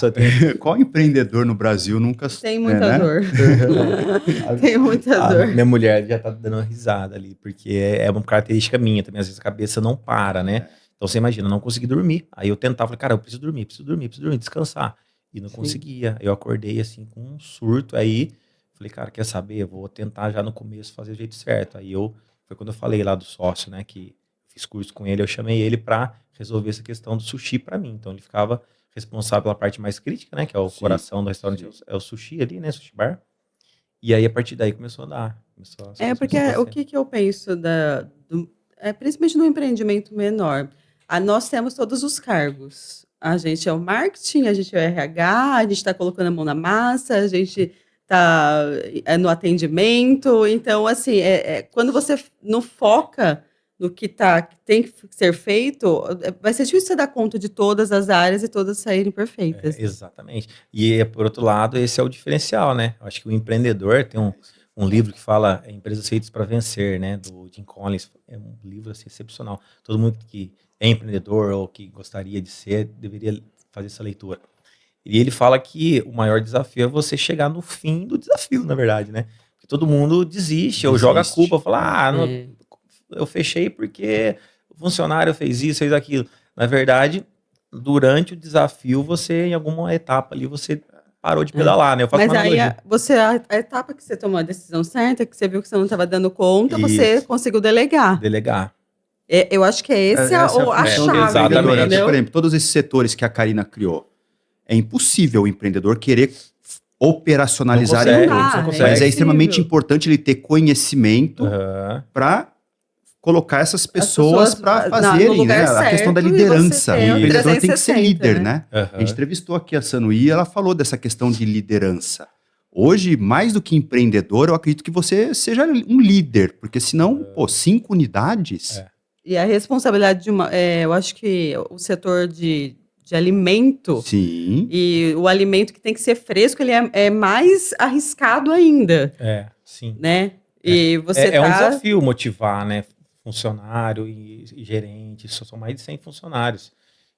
Qual empreendedor no Brasil nunca... Tem muita dor. Tem muita dor. Minha mulher já tá dando uma risada ali, porque é uma característica minha também, às vezes a cabeça não para, né? Então você imagina, não consegui dormir. Aí eu tentava, falei, cara, eu preciso dormir, descansar. E não conseguia. Eu acordei assim com um surto. Aí falei, cara, quer saber? Eu vou tentar já no começo fazer o jeito certo. Foi quando eu falei lá do sócio, né, que fiz curso com ele, eu chamei ele para resolver essa questão do sushi para mim. Então ele ficava responsável pela parte mais crítica, né, que é o coração do restaurante, é o sushi ali, né, sushi bar. E aí a partir daí começou a dar. Porque o que eu penso principalmente no empreendimento menor, nós temos todos os cargos. A gente é o marketing, a gente é o RH, a gente está colocando a mão na massa, a gente está no atendimento. Então, assim, quando você não foca no que tem que ser feito, vai ser difícil você dar conta de todas as áreas e todas saírem perfeitas. Exatamente. E, por outro lado, esse é o diferencial, né? Eu acho que o empreendedor tem um livro que fala Empresas Feitas para Vencer, né? Do Jim Collins. É um livro assim, excepcional. Todo mundo que é empreendedor ou que gostaria de ser, deveria fazer essa leitura. E ele fala que o maior desafio é você chegar no fim do desafio, na verdade, né? Porque todo mundo desiste ou joga a culpa, fala, eu fechei porque o funcionário fez isso, fez aquilo. Na verdade, durante o desafio, você, em alguma etapa ali, você parou de pedalar, né? Eu faço Mas aí, a etapa que você tomou a decisão certa, que você viu que você não estava dando conta, você conseguiu delegar. Eu acho que esse é a chave. Exatamente. Por exemplo, todos esses setores que a Karina criou, é impossível o empreendedor querer operacionalizar em todos. Mas é extremamente importante ele ter conhecimento para colocar essas pessoas para fazerem, né? A questão da liderança. O empreendedor tem que ser líder, né? A gente entrevistou aqui a Sanuí e ela falou dessa questão de liderança. Hoje, mais do que empreendedor, eu acredito que você seja um líder, porque senão, 5 unidades... E a responsabilidade de eu acho que o setor de alimento, sim, e o alimento que tem que ser fresco, ele é mais arriscado ainda. Sim. Né? E você um desafio motivar, né? Funcionário e gerente, são mais de 100 funcionários.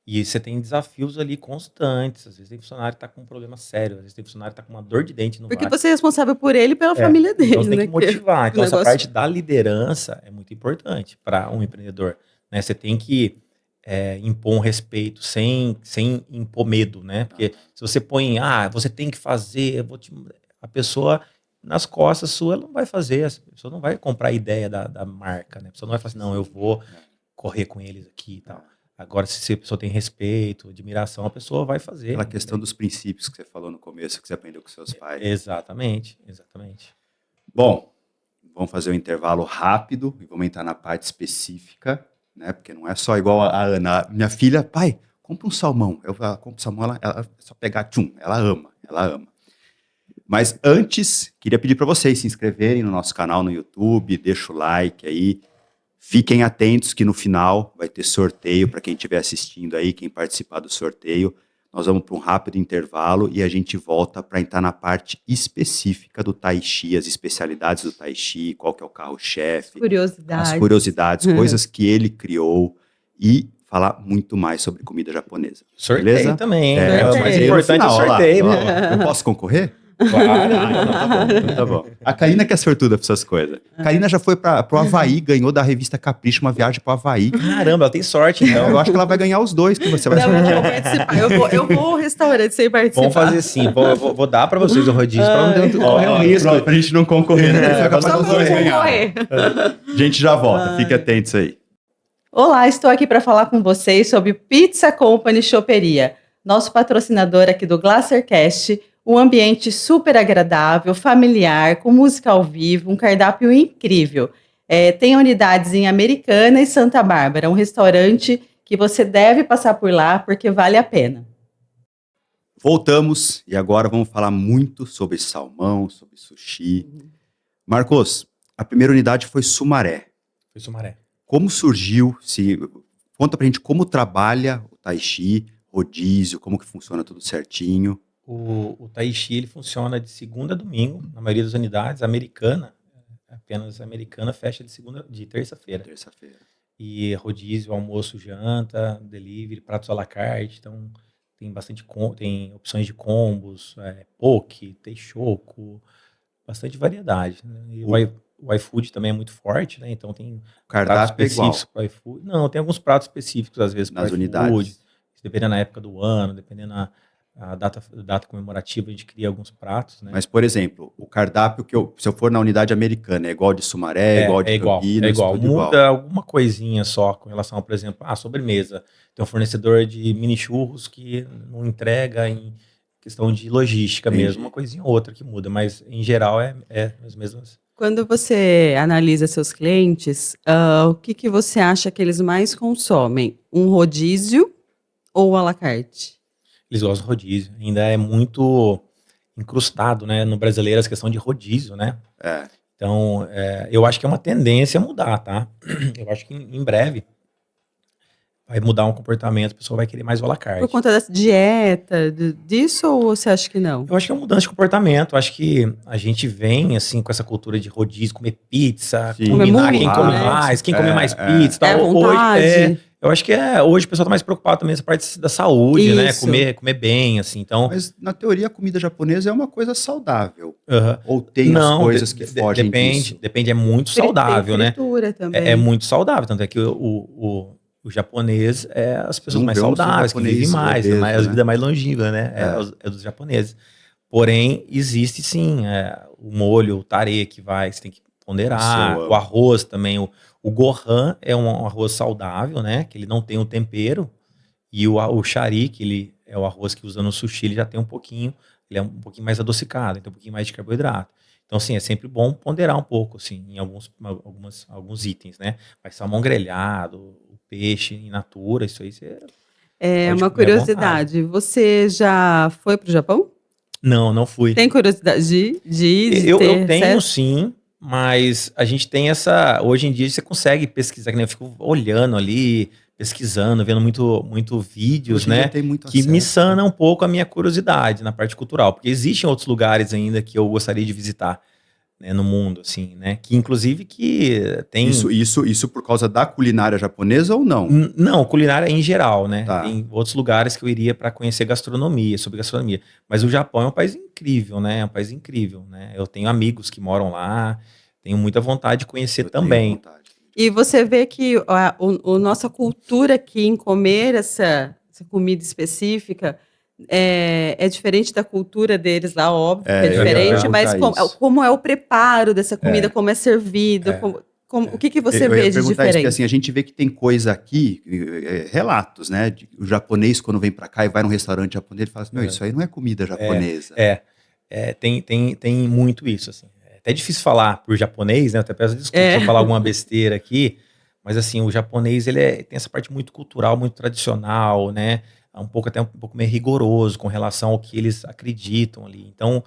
E você tem desafios ali constantes. Às vezes tem funcionário que está com um problema sério, às vezes tem funcionário que está com uma dor de dente no Porque você é responsável por ele e pela família dele. Então você tem que motivar. Então essa parte da liderança é muito importante para um empreendedor. Né? Você tem que impor um respeito sem impor medo, né? Porque se você põe, você tem que fazer, a pessoa nas costas sua, ela não vai fazer, a pessoa não vai comprar a ideia da marca, né? A pessoa não vai falar assim, não, eu vou correr com eles aqui e tal. Agora, se a pessoa tem respeito, admiração, a pessoa vai fazer. Aquela questão dos princípios que você falou no começo, que você aprendeu com seus pais. Exatamente. Bom, vamos fazer um intervalo rápido e vamos entrar na parte específica, né? Porque não é só igual a Ana. Minha filha, pai, compra um salmão. Eu compro salmão, ela só pegar, ela ama. Mas antes, queria pedir para vocês se inscreverem no nosso canal no YouTube, deixa o like aí. Fiquem atentos que no final vai ter sorteio para quem estiver assistindo aí, quem participar do sorteio. Nós vamos para um rápido intervalo e a gente volta para entrar na parte específica do Tai Chi, as especialidades do Tai Chi, qual que é o carro-chefe. As curiosidades, coisas que ele criou e falar muito mais sobre comida japonesa. Sorteio beleza? Também, hein? O mais importante é o sorteio. Eu posso concorrer? Claro. Então tá bom. A Karina que é sortuda pra essas coisas. A Karina já foi pro Havaí, ganhou da revista Capricho uma viagem pro Havaí. Caramba, ela tem sorte, então. Eu acho que ela vai ganhar os dois, que você vai Eu vou participar. Eu vou ao restaurante sem participar. Vamos fazer assim, vou dar pra vocês o rodízio, pra não correr um risco. Pra gente não concorrer, né? Só os dois ganhar. A gente já volta, fique atentos aí. Olá, estou aqui para falar com vocês sobre Pizza Company Choperia, nosso patrocinador aqui do GlacerCast. Um ambiente super agradável, familiar, com música ao vivo, um cardápio incrível. Tem unidades em Americana e Santa Bárbara, um restaurante que você deve passar por lá porque vale a pena. Voltamos e agora vamos falar muito sobre salmão, sobre sushi. Marcos, a primeira unidade foi Sumaré. Como surgiu? Conta pra gente como trabalha o Tai Chi, rodízio, como que funciona tudo certinho. O Tai Chi ele funciona de segunda a domingo, na maioria das unidades. Americana, apenas Americana, fecha de terça-feira. E rodízio, almoço, janta, delivery, pratos à la carte. Então, tem bastante tem opções de combos, poke, teixoco, bastante variedade. Né? o iFood também é muito forte, né? Então tem pratos Cardápio é igual específicos para o iFood. Não, tem alguns pratos específicos, às vezes, para o nas iFood. unidades. Dependendo da época do ano, dependendo da data comemorativa, a gente cria alguns pratos, né? Mas, por exemplo, o cardápio se eu for na unidade americana, é igual de Sumaré, igual de Campinas, É igual. tudo Muda igual. alguma coisinha só com relação, por exemplo, a sobremesa. Tem um fornecedor de mini churros que não entrega em questão de logística Entendi. mesmo, uma coisinha ou outra que muda, mas em geral é as mesmas. Quando você analisa seus clientes, o que você acha que eles mais consomem? Um rodízio ou à la carte? Eles gostam de rodízio. Ainda é muito incrustado, né, no brasileiro essa questão de rodízio, né? É. Então, eu acho que é uma tendência a mudar, tá? Eu acho que em breve vai mudar um comportamento, a pessoa vai querer mais o à la Por carte. conta da dieta, disso, ou você acha que não? Eu acho que é uma mudança de comportamento. Eu acho que a gente vem, assim, com essa cultura de rodízio, comer pizza, Sim. combinar Comer quem muito, come né? mais, quem come mais É. pizza e tal. É à vontade. Hoje, eu acho que hoje o pessoal tá mais preocupado também com essa parte da saúde, né? Isso. Comer bem, assim. Então, Mas, na teoria, a comida japonesa é uma coisa saudável. aham. Ou tem as Não, coisas que fogem disso? depende, é muito saudável, Tem né? fritura também. É muito saudável, tanto é que o japonês é as pessoas não mais vê um saudáveis, que vivem japonês mais, obeso, a né? vida mais longínqua, né? É dos japoneses. Porém, existe sim o molho, o tare que você tem que ponderar, Nossa, eu amo. o arroz também. O gohan é um arroz saudável, né? Que ele não tem o tempero. E o chari, que ele é o arroz que usa no sushi, ele já tem um pouquinho, ele é um pouquinho mais adocicado, tem um pouquinho mais de carboidrato. Então, assim, é sempre bom ponderar um pouco, assim, em alguns itens, né? Mas salmão grelhado, o peixe in natura, isso aí você É pode uma comer à curiosidade. Você já foi para o Japão? Não fui. Tem curiosidade de ir, de Eu ter tenho acesso? sim, mas a gente tem hoje em dia você consegue pesquisar, que nem eu fico olhando ali, pesquisando, vendo muito vídeos, Hoje em dia né? tem muito Que me acesso, sana um pouco a minha curiosidade na parte cultural, porque existem outros lugares ainda que eu gostaria de visitar, né, no mundo, assim, né? Que inclusive que tem. Isso por causa da culinária japonesa ou não? Não, culinária em geral, né? Tá. Tem outros lugares que eu iria para conhecer sobre gastronomia. Mas o Japão é um país incrível, né? É um país incrível, né? Eu tenho amigos que moram lá, tenho muita vontade de conhecer Eu tenho também. vontade. E você vê que a nossa cultura aqui em comer essa comida específica é diferente da cultura deles lá, óbvio que é Eu ia diferente, mas perguntar isso. como é o preparo dessa comida, como é servido, o que você Eu vê ia de perguntar isso, diferente? porque assim, a gente vê que tem coisa aqui, relatos, né? O japonês, quando vem pra cá e vai num restaurante japonês, ele fala assim, isso aí não é comida japonesa. Tem muito isso, assim. É até difícil falar por japonês, né? Eu até peço desculpa se eu falar alguma besteira aqui, mas assim, o japonês, tem essa parte muito cultural, muito tradicional, né? Até um pouco meio rigoroso com relação ao que eles acreditam ali. Então,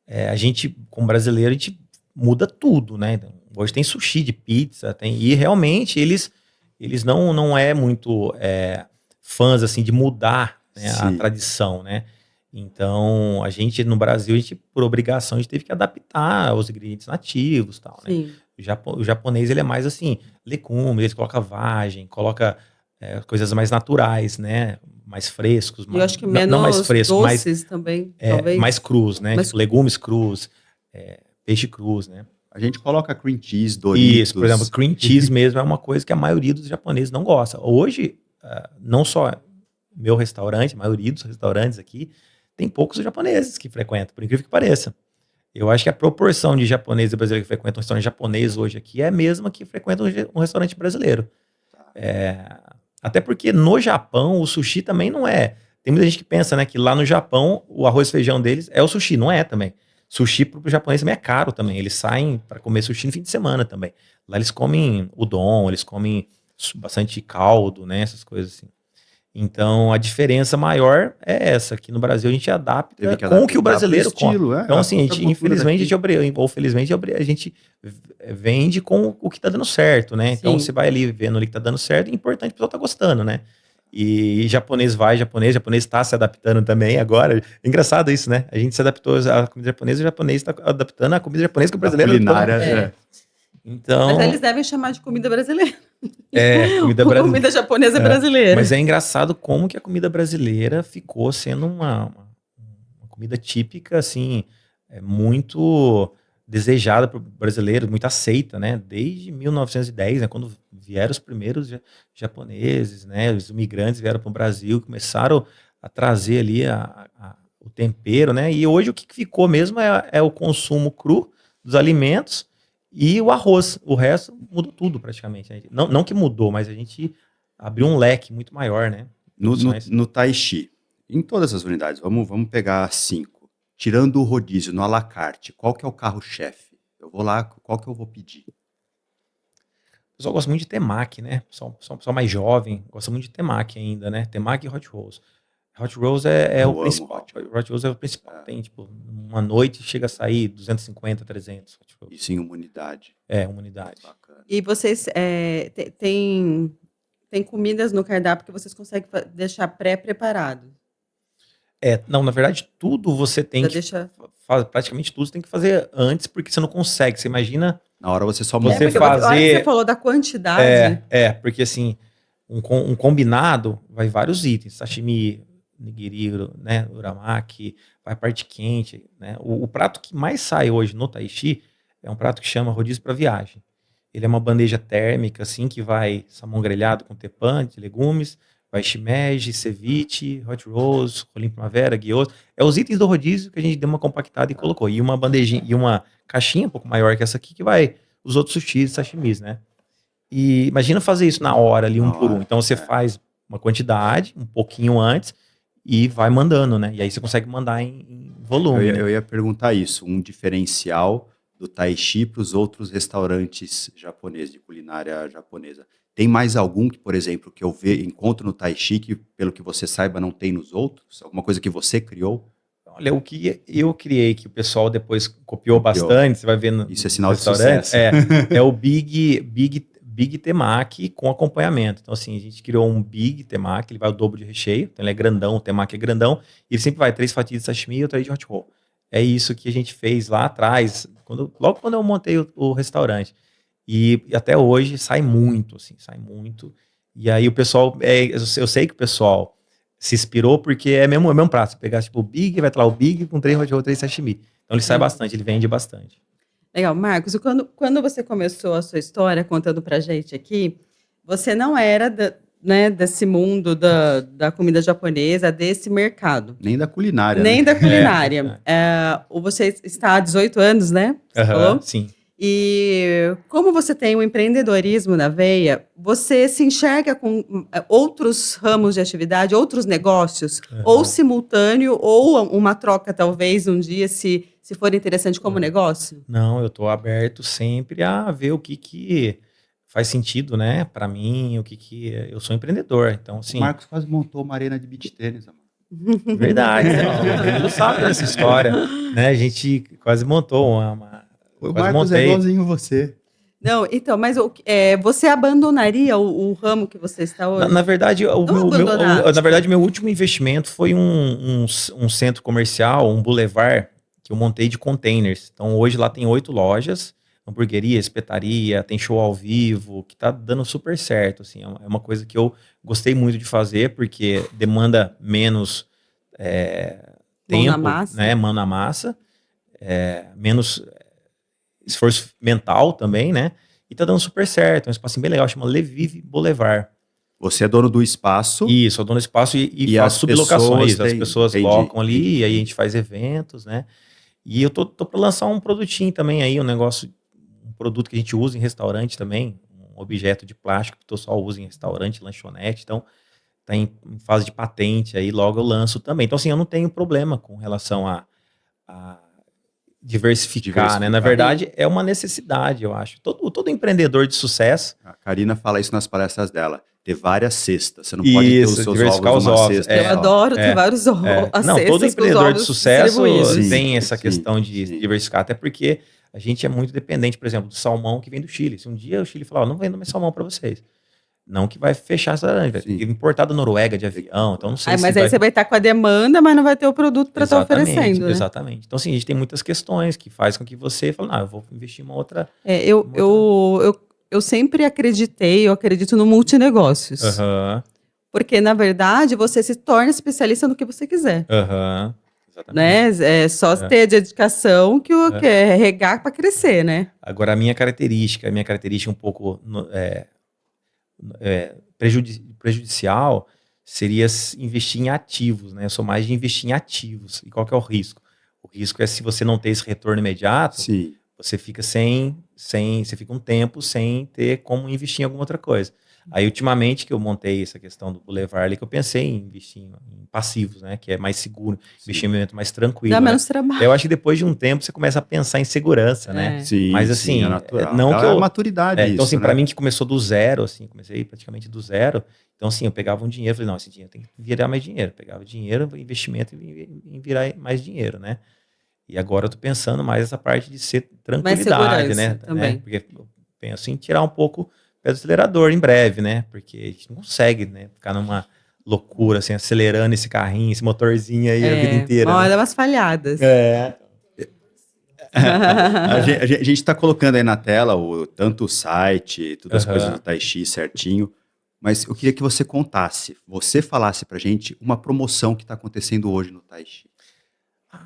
a gente, como brasileiro, a gente muda tudo, né? Então, hoje tem sushi de pizza, e realmente eles não é muito fãs, assim, de mudar, né, a Sim. tradição, né? Então, a gente, no Brasil, por obrigação, a gente teve que adaptar aos ingredientes nativos e tal, né? Sim. O japonês, ele é mais assim, legumes, ele coloca vagem, coloca coisas mais naturais, né? Mais frescos. Eu acho que não menos mais frescos, doces também, talvez. mais crus, né? Mais Tipo, legumes crus, peixe crus, né? A gente coloca cream cheese, Doritos. Isso, por exemplo, cream cheese mesmo é uma coisa que a maioria dos japoneses não gosta. Hoje, não só meu restaurante, a maioria dos restaurantes aqui, tem poucos japoneses que frequentam, por incrível que pareça. Eu acho que a proporção de japoneses e brasileiros que frequentam um restaurante japonês hoje aqui é a mesma que frequentam um restaurante brasileiro. Até porque no Japão o sushi também não é. Tem muita gente que pensa, né, que lá no Japão o arroz e feijão deles é o sushi. Não é também. Sushi pro japonês também é caro também. Eles saem para comer sushi no fim de semana também. Lá eles comem udon, eles comem bastante caldo, né, essas coisas assim. Então, a diferença maior é essa. Aqui no Brasil, a gente adapta com o que o brasileiro come. Então, assim, a gente, infelizmente, ou felizmente, a gente vende com o que tá dando certo, né? Sim. Então, você vai ali vendo ali que tá dando certo, é importante, o pessoal tá gostando, né? E japonês está se adaptando também agora. Engraçado isso, né? A gente se adaptou à comida japonesa, o japonês está adaptando à comida japonesa que o brasileiro... culinária, Então, mas eles devem chamar de comida brasileira. Comida japonesa brasileira. Mas é engraçado como que a comida brasileira ficou sendo uma comida típica, assim, muito desejada por brasileiros, muito aceita, né? Desde 1910, né? Quando vieram os primeiros japoneses, né? Os imigrantes vieram para o Brasil, começaram a trazer ali o tempero, né? E hoje o que ficou mesmo é o consumo cru dos alimentos e o arroz. O resto mudou tudo praticamente, né? Não que mudou, mas a gente abriu um leque muito maior, né? No Tai-Chi, em todas as unidades, vamos pegar 5. Tirando o rodízio no à la carte, qual que é o carro-chefe? Eu vou lá, qual que eu vou pedir? O pessoal gosta muito de temaki, né? O pessoal mais jovem gosta muito de temaki ainda, né? Temaki e hot rolls. Hot rolls é o principal. Hot rolls é o principal. Tem, tipo, uma noite chega a sair 250, 300 hot rolls. Isso em uma unidade. Uma unidade. Bacana. E vocês tem comidas no cardápio que vocês conseguem deixar pré-preparado? Não, na verdade, tudo você tem praticamente tudo você tem que fazer antes, porque você não consegue. Você imagina... Na hora você só você fazer... A hora que você falou da quantidade... porque assim, um combinado vai vários itens. Sashimi, nigiri, né, uramaki, vai parte quente, né? O prato que mais sai hoje no Tai-Chi é um prato que chama rodízio para viagem. Ele é uma bandeja térmica, assim, que vai salmão grelhado com tepan de legumes, vai shimeji, ceviche, hot rolls, rolinho primavera, gyros. É os itens do rodízio que a gente deu uma compactada e colocou. E uma bandejinha, e uma caixinha um pouco maior que essa aqui, que vai os outros sushis e sashimis, né? E imagina fazer isso na hora ali, por um. Então você faz uma quantidade, um pouquinho antes, e vai mandando, né? E aí você consegue mandar em volume. Eu ia perguntar isso, um diferencial do Tai-Chi para os outros restaurantes japoneses, de culinária japonesa. Tem mais algum que, por exemplo, que eu encontro no Tai-Chi que, pelo que você saiba, não tem nos outros? Alguma coisa que você criou? Olha, o que eu criei, que o pessoal depois copiou bastante, você vai ver no Isso é sinal de sucesso. É o Big Temaki com acompanhamento. Então, assim, a gente criou um Big Temaki, ele vai o dobro de recheio, então ele é grandão, o temaki é grandão, e ele sempre vai 3 fatias de sashimi e 3 de hot roll. É isso que a gente fez lá atrás, logo quando eu montei o restaurante. E até hoje sai muito, assim, sai muito. E aí o pessoal, eu sei que o pessoal se inspirou porque é mesmo prato. Você pegar tipo o Big, vai lá o Big com 3 hot roll, 3 sashimi. Então ele sai bastante, ele vende bastante. Legal, Marcos, quando você começou a sua história contando pra gente aqui, você não era desse mundo da comida japonesa, desse mercado. Nem da culinária. Nem da culinária. Você está há 18 anos, né? Você falou? Sim. E como você tem o empreendedorismo na veia, você se enxerga com outros ramos de atividade, outros negócios, ou simultâneo, ou uma troca talvez um dia, se for interessante como negócio? Não, eu estou aberto sempre a ver o que faz sentido, né, para mim, eu sou empreendedor, então assim... O Marcos quase montou uma arena de beach tênis, amor. Verdade, ele não sabe dessa história, né, a gente quase montou O Marcos é igualzinho você. Não, então, mas você abandonaria o ramo que você está hoje? Na verdade, meu último investimento foi um centro comercial, um boulevard, que eu montei de containers. Então, hoje lá tem 8 lojas, hamburgueria, espetaria, tem show ao vivo, que tá dando super certo, assim. É uma coisa que eu gostei muito de fazer, porque demanda menos tempo, né? Mão na massa, menos esforço mental também, né? E tá dando super certo. É um espaço bem legal, chama Levive Boulevard. Você é dono do espaço. Isso, sou dono do espaço e faço sublocações. As pessoas locam ali e aí a gente faz eventos, né? E eu tô para lançar um produtinho também aí, um produto que a gente usa em restaurante também, um objeto de plástico que o pessoal usa em restaurante, lanchonete, então tá em fase de patente aí, logo eu lanço também. Então assim, eu não tenho problema com relação a diversificar, né? Na verdade, é uma necessidade, eu acho. Todo empreendedor de sucesso... A Karina fala isso nas palestras dela. Ter várias cestas. Você não pode ter os seus ovos numa cesta. Eu adoro ter vários ovos. Não, todo empreendedor de sucesso tem essa questão de diversificar, até porque a gente é muito dependente, por exemplo, do salmão que vem do Chile. Se um dia o Chile falar, não vendo mais salmão para vocês. Não que vai fechar essa laranja, vai ter que importar da Noruega de avião, então não sei mas aí você vai estar com a demanda, mas não vai ter o produto para estar oferecendo, né? Exatamente. Então, assim, a gente tem muitas questões que faz com que você fale, eu vou investir em uma outra... Eu sempre acreditei, eu acredito no multinegócios. Porque, na verdade, você se torna especialista no que você quiser. né? É só ter dedicação que é regar para crescer, né? Agora, a minha característica um pouco prejudicial seria investir em ativos, né? Eu sou mais de investir em ativos. E qual que é o risco? O risco é se você não ter esse retorno imediato, Sim. você fica você fica um tempo sem ter como investir em alguma outra coisa. Aí, ultimamente, que eu montei essa questão do Boulevard ali, que eu pensei em investir em passivos, né? Que é mais seguro, investimento mais tranquilo. Dá né? menos trabalho. Eu acho que depois de um tempo você começa a pensar em segurança, né? Sim, Mas assim, é natural. não que eu... maturidade isso, então assim, né? para mim que começou do zero, assim, comecei praticamente do zero. Então assim, eu pegava um dinheiro, falei, não, esse dinheiro tem que virar mais dinheiro. Pegava dinheiro, investimento em virar mais dinheiro, né? E agora eu tô pensando mais essa parte de ser tranquilidade, né? Também. Porque eu penso em tirar um pouco o pé do acelerador em breve, né? Porque a gente não consegue, né? Ficar numa loucura, assim, acelerando esse carrinho, esse motorzinho aí a vida inteira. Uma hora né? umas falhadas. A gente está colocando aí na tela tanto o site, todas as coisas do Tai Chi certinho, mas eu queria que você falasse pra gente uma promoção que está acontecendo hoje no Tai Chi.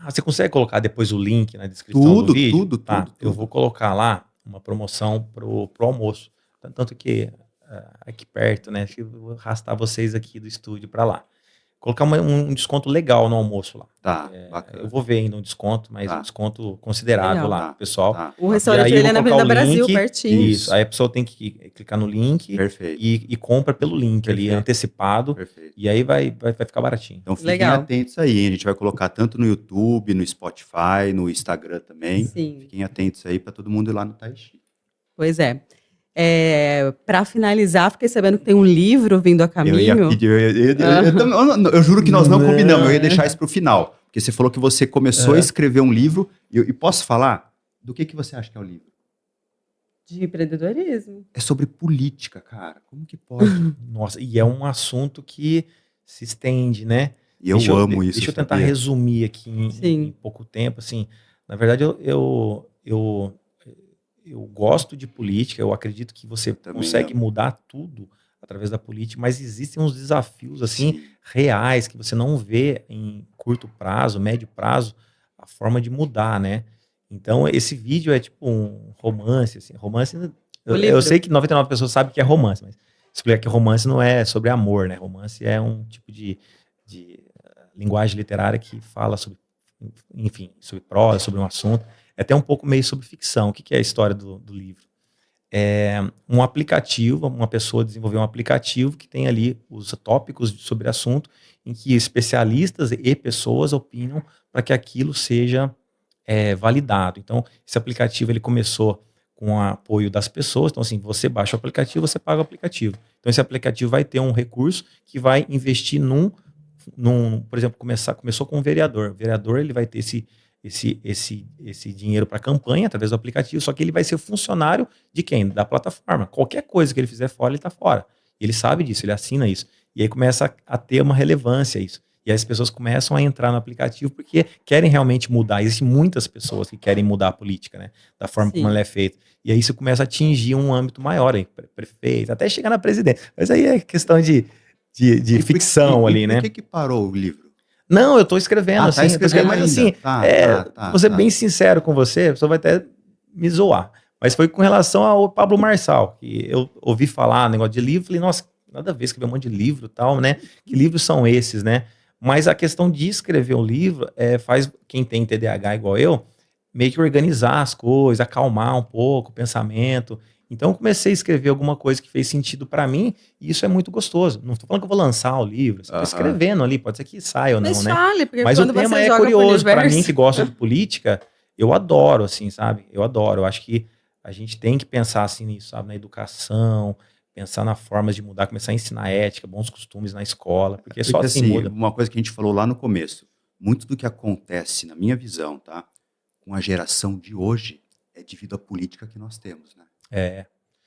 Você consegue colocar depois o link na descrição do vídeo? Tudo. Eu vou colocar lá uma promoção pro almoço. Tanto que aqui perto, né? Acho que eu vou arrastar vocês aqui do estúdio para lá. Colocar um desconto legal no almoço lá. Tá, bacana. Eu vou ver ainda um desconto, mas um desconto considerável legal. lá, pessoal. Tá. O restaurante ele é na Avenida Brasil, pertinho. Isso, aí a pessoa tem que clicar no link e compra pelo link ali, antecipado. Perfeito. E aí vai ficar baratinho. Então fiquem atentos aí, hein? A gente vai colocar tanto no YouTube, no Spotify, no Instagram também. Sim. Fiquem atentos aí para todo mundo ir lá no Tai Chi. Pois é. Para finalizar, fiquei sabendo que tem um livro vindo a caminho. Eu ia pedir, eu juro que nós não combinamos, eu ia deixar isso para o final. Porque você falou que você começou a escrever um livro, e posso falar? Do que você acha que é o livro? De empreendedorismo. É sobre política, cara. Como que pode? Nossa, e é um assunto que se estende, né? E eu amo isso. Deixa eu tentar resumir aqui em pouco tempo. Assim, na verdade, eu gosto de política, eu acredito que você consegue mudar tudo através da política, mas existem uns desafios assim reais que você não vê em curto prazo, médio prazo, a forma de mudar, né? Então, esse vídeo é tipo um romance, assim, eu sei que 99 pessoas sabem que é romance, mas explicar que romance não é sobre amor, né? Romance é um tipo de linguagem literária que fala sobre, enfim, sobre prosa, sobre um assunto. É até um pouco meio sobre ficção. O que é a história do livro? É um aplicativo, uma pessoa desenvolveu um aplicativo que tem ali os tópicos sobre assunto em que especialistas e pessoas opinam para que aquilo seja validado. Então, esse aplicativo ele começou com o apoio das pessoas. Então, assim, você baixa o aplicativo, você paga o aplicativo. Então, esse aplicativo vai ter um recurso que vai investir por exemplo, começou com um vereador. O vereador ele vai ter esse dinheiro para campanha através do aplicativo, só que ele vai ser funcionário de quem? Da plataforma. Qualquer coisa que ele fizer fora, ele está fora. Ele sabe disso, ele assina isso. E aí começa a ter uma relevância isso. E aí as pessoas começam a entrar no aplicativo porque querem realmente mudar. Existem muitas pessoas que querem mudar a política, né? Da forma como ela é feita. E aí isso começa a atingir um âmbito maior, aí, prefeito, até chegar na presidência. Mas aí é questão de ficção ali, né? Por que parou o livro? Não, eu tô escrevendo, assim, mas assim, vou ser bem sincero com você, a pessoa vai até me zoar. Mas foi com relação ao Pablo Marçal, que eu ouvi falar negócio de livro, falei, nossa, nada a ver, escrever um monte de livro e tal, né? Que livros são esses, né? Mas a questão de escrever um livro faz quem tem TDAH igual eu, meio que organizar as coisas, acalmar um pouco o pensamento. Então eu comecei a escrever alguma coisa que fez sentido para mim, e isso é muito gostoso. Não estou falando que eu vou lançar o livro, estou escrevendo ali, pode ser que saia ou não, mas né? Fale, porque mas quando o tema você é curioso para mim que gosta de política, eu adoro, assim, sabe? Eu adoro, eu acho que a gente tem que pensar assim nisso, sabe? Na educação, pensar na forma de mudar, começar a ensinar ética, bons costumes na escola, porque só assim muda. Uma coisa que a gente falou lá no começo, muito do que acontece, na minha visão, tá? Com a geração de hoje, é devido à política que nós temos, né?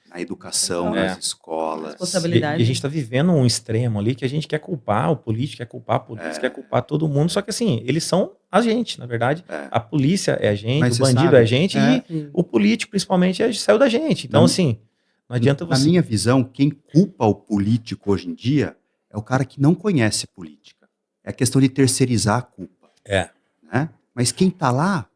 Na educação, nas escolas. E a gente está vivendo um extremo ali que a gente quer culpar o político, quer culpar a polícia, quer culpar todo mundo, só que assim, eles são a gente, na verdade. A polícia é a gente, mas o bandido é a gente e o político, principalmente, saiu da gente. Então, assim, não adianta você... Na minha visão, quem culpa o político hoje em dia é o cara que não conhece política. É a questão de terceirizar a culpa. né? Mas quem está lá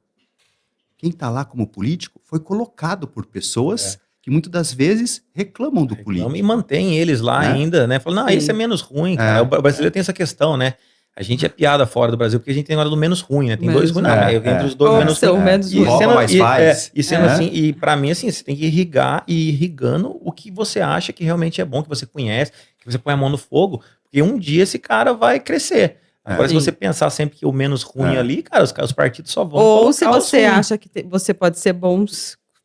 como político foi colocado por pessoas que muitas das vezes reclamam do político. E mantém eles lá ainda, né? Falando, não, esse é menos ruim, cara. O brasileiro tem essa questão, né? A gente é piada fora do Brasil porque a gente tem agora do menos ruim, né? Tem dois ruins, entre os dois menos ruins. E sendo assim, e pra mim, assim, você tem que irrigar e ir irrigando o que você acha que realmente é bom, que você conhece, que você põe a mão no fogo, porque um dia esse cara vai crescer. Agora, se você pensar sempre que o menos ruim ali, cara, os partidos só vão Ou se você acha que você pode ser bom,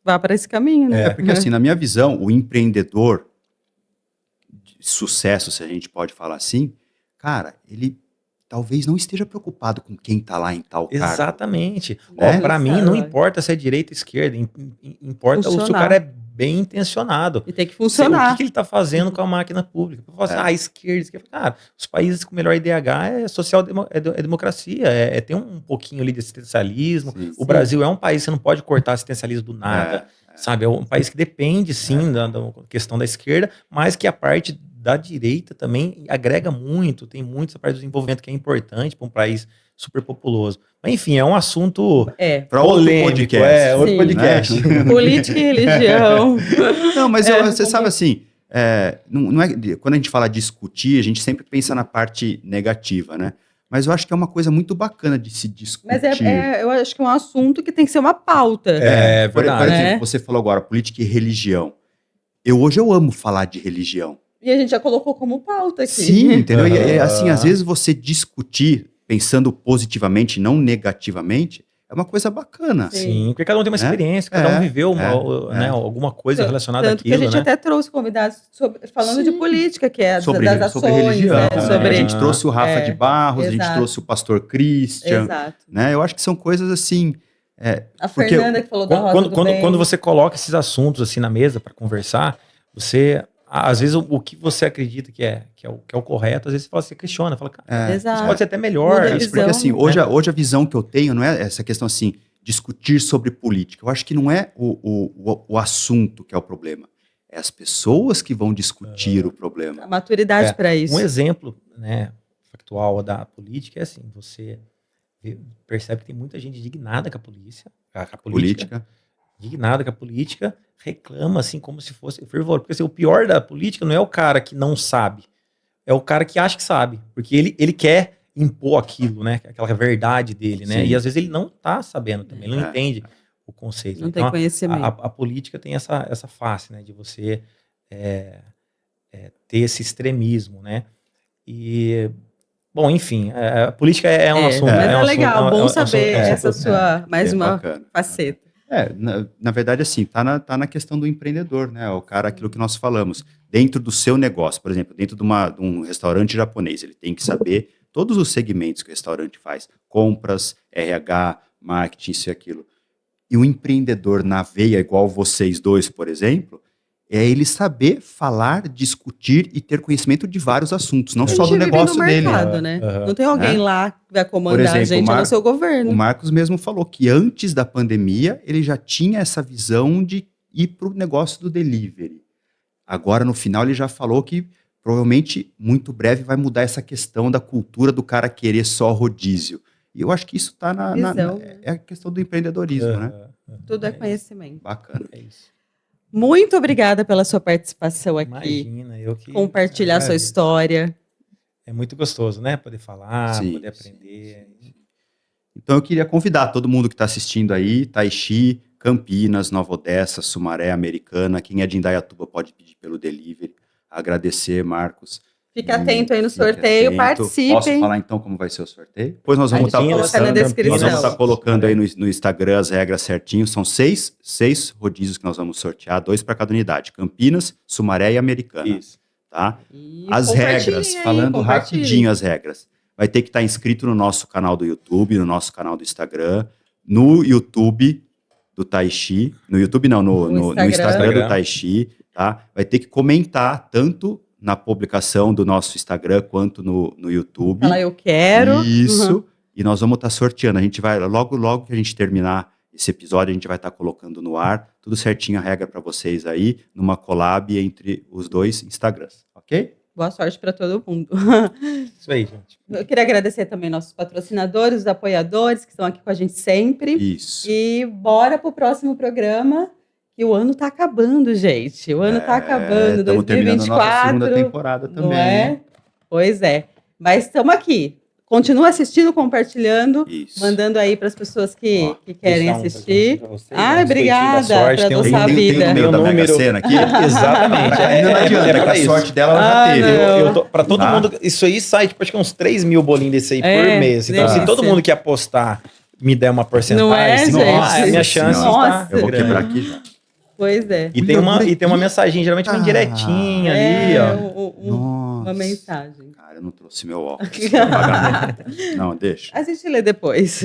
vá para esse caminho, né? Porque assim, na minha visão, o empreendedor de sucesso, se a gente pode falar assim, cara, ele talvez não esteja preocupado com quem está lá em tal cargo. Exatamente. Né? Para mim, não importa se é direita ou esquerda, importa se o cara é bem intencionado. E tem que funcionar. O que ele está fazendo com a máquina pública? Eu falo assim, esquerda. Cara, os países com melhor IDH é democracia, ter um pouquinho ali de assistencialismo. O Brasil é um país que você não pode cortar assistencialismo do nada. Sabe? É um país que depende, sim, da questão da esquerda, mas que a parte da direita também agrega muito, tem muito essa parte do desenvolvimento que é importante para um país super populoso. Mas, enfim, é um assunto para outro podcast. Outro podcast. Né? Política e religião. Não, mas você sabe assim, não é, quando a gente fala discutir, a gente sempre pensa na parte negativa, né? Mas eu acho que é uma coisa muito bacana de se discutir. Mas eu acho que é um assunto que tem que ser uma pauta. Por exemplo, você falou agora, política e religião. Hoje eu amo falar de religião. E a gente já colocou como pauta aqui. Sim, entendeu? E assim, às vezes você discutir pensando positivamente, não negativamente, é uma coisa bacana. Sim, porque cada um tem uma experiência, cada um viveu alguma coisa relacionada àquilo. Tanto que a gente até trouxe convidados falando de política, que é sobre das ações. Sobre religião. Né? A gente trouxe o Rafa de Barros, a gente trouxe o pastor Christian. Exato. Né? Eu acho que são coisas assim... a Fernanda que falou da Rosa do Bem. Quando você coloca esses assuntos assim na mesa para conversar, você... Às vezes o que você acredita que é o correto, às vezes você questiona, fala, cara, isso pode ser até melhor. Porque assim, hoje a visão que eu tenho não é essa questão assim, discutir sobre política. Eu acho que não é o assunto que é o problema. É as pessoas que vão discutir o problema. A maturidade para isso. Um exemplo, né, factual da política é assim, você percebe que tem muita gente indignada com a política. Indignada com a política, reclama assim como se fosse fervor. Porque assim, o pior da política não é o cara que não sabe, é o cara que acha que sabe. Porque ele quer impor aquilo, né? Aquela verdade dele, né? E às vezes ele não tá sabendo também, ele não entende o conceito. Não então, tem conhecimento. A política tem essa face, né? De você ter esse extremismo, né? E... Bom, enfim, a política é um assunto. Mas é legal, bom saber essa sua, mais uma bacana. faceta. Na verdade, assim, tá na questão do empreendedor, né? O cara, aquilo que nós falamos. Dentro do seu negócio, por exemplo, dentro de um restaurante japonês, ele tem que saber todos os segmentos que o restaurante faz. Compras, RH, marketing, isso e aquilo. E o empreendedor na veia, igual vocês dois, por exemplo, é ele saber falar, discutir e ter conhecimento de vários assuntos, não só do negócio dele. Né? Não tem alguém lá que vai comandar a gente no seu governo. O Marcos mesmo falou que antes da pandemia ele já tinha essa visão de ir para o negócio do delivery. Agora, no final, ele já falou que provavelmente, muito breve, vai mudar essa questão da cultura do cara querer só rodízio. E eu acho que isso está é a questão do empreendedorismo, né? Tudo é conhecimento. Bacana. É isso. Muito obrigada pela sua participação aqui. Imagina, eu que... Compartilhar a sua história. É muito gostoso, né? Poder falar, poder aprender. Sim. Então eu queria convidar todo mundo que está assistindo aí, Taixi, Campinas, Nova Odessa, Sumaré, Americana, quem é de Indaiatuba pode pedir pelo delivery. Agradecer, Marcos. Fica atento aí no sorteio, participem. Posso falar então como vai ser o sorteio? Depois nós vamos estar colocando aí no Instagram as regras certinho. São seis rodízios que nós vamos sortear, 2 para cada unidade. Campinas, Sumaré e Americana. Isso. Tá? As regras, falando rapidinho as regras. Vai ter que estar inscrito no nosso canal do YouTube, no nosso canal do Instagram, no YouTube do Taixi, no YouTube não, no Instagram do Taixi, tá? Vai ter que comentar tanto na publicação do nosso Instagram quanto no YouTube. Fala, eu quero. Isso. E nós vamos estar sorteando. A gente vai, logo que a gente terminar esse episódio, a gente vai estar colocando no ar, tudo certinho, a regra para vocês aí, numa collab entre os 2 Instagrams, ok? Boa sorte para todo mundo. Isso aí, gente. Eu queria agradecer também nossos patrocinadores, os apoiadores que estão aqui com a gente sempre. Isso. E bora pro próximo programa, que o ano tá acabando, gente. O ano tá acabando, Estamos terminando a nossa 2024. segunda temporada também. Não é? Pois é. Mas estamos aqui. Continua assistindo, compartilhando, Isso. mandando aí para as pessoas que querem Deixar um assistir. pra vocês, Ai, um biscoitinho da obrigada, sorte, para tem um- adoçar a Tem vida. o número da Mega número. Sena aqui? Exatamente. Ainda não adianta, pra que a isso. sorte dela ela já teve. não. Pra todo Tá. mundo, isso aí sai, tipo, acho que uns 3 mil bolinhos desse aí É, por mês. Então, delícia. se todo mundo que apostar me der uma porcentagem, Não é, assim, gente? a minha chance Nossa. está Eu vou grande. quebrar aqui já. Pois é. E tem uma mensagem, geralmente vem direitinha ali, ó. Uma Nossa. mensagem. Cara, eu não trouxe meu óculos. Vou pagar. Não, deixa. A gente lê depois.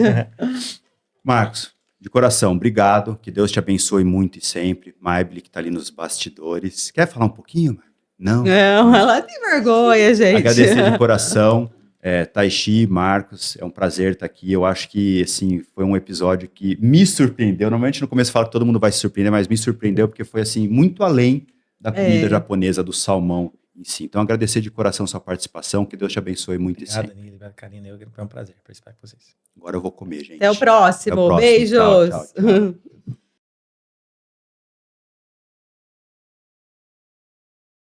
Marcos, de coração, obrigado. Que Deus te abençoe muito e sempre. Maibli, que tá ali nos bastidores. Quer falar um pouquinho? Não. Não, ela tem vergonha, gente. Agradecer de coração. Taishi, Marcos, é um prazer estar aqui. Eu acho que, assim, foi um episódio que me surpreendeu. Normalmente no começo eu falo que todo mundo vai se surpreender, mas me surpreendeu porque foi, assim, muito além da comida japonesa, do salmão em si. Então, agradecer de coração sua participação. Que Deus te abençoe muito e Obrigado, sempre. Danilo, obrigado, Karina. Foi um prazer participar com vocês. Agora eu vou comer, gente. Até o próximo. Até o próximo. Beijos. Tchau, tchau, tchau.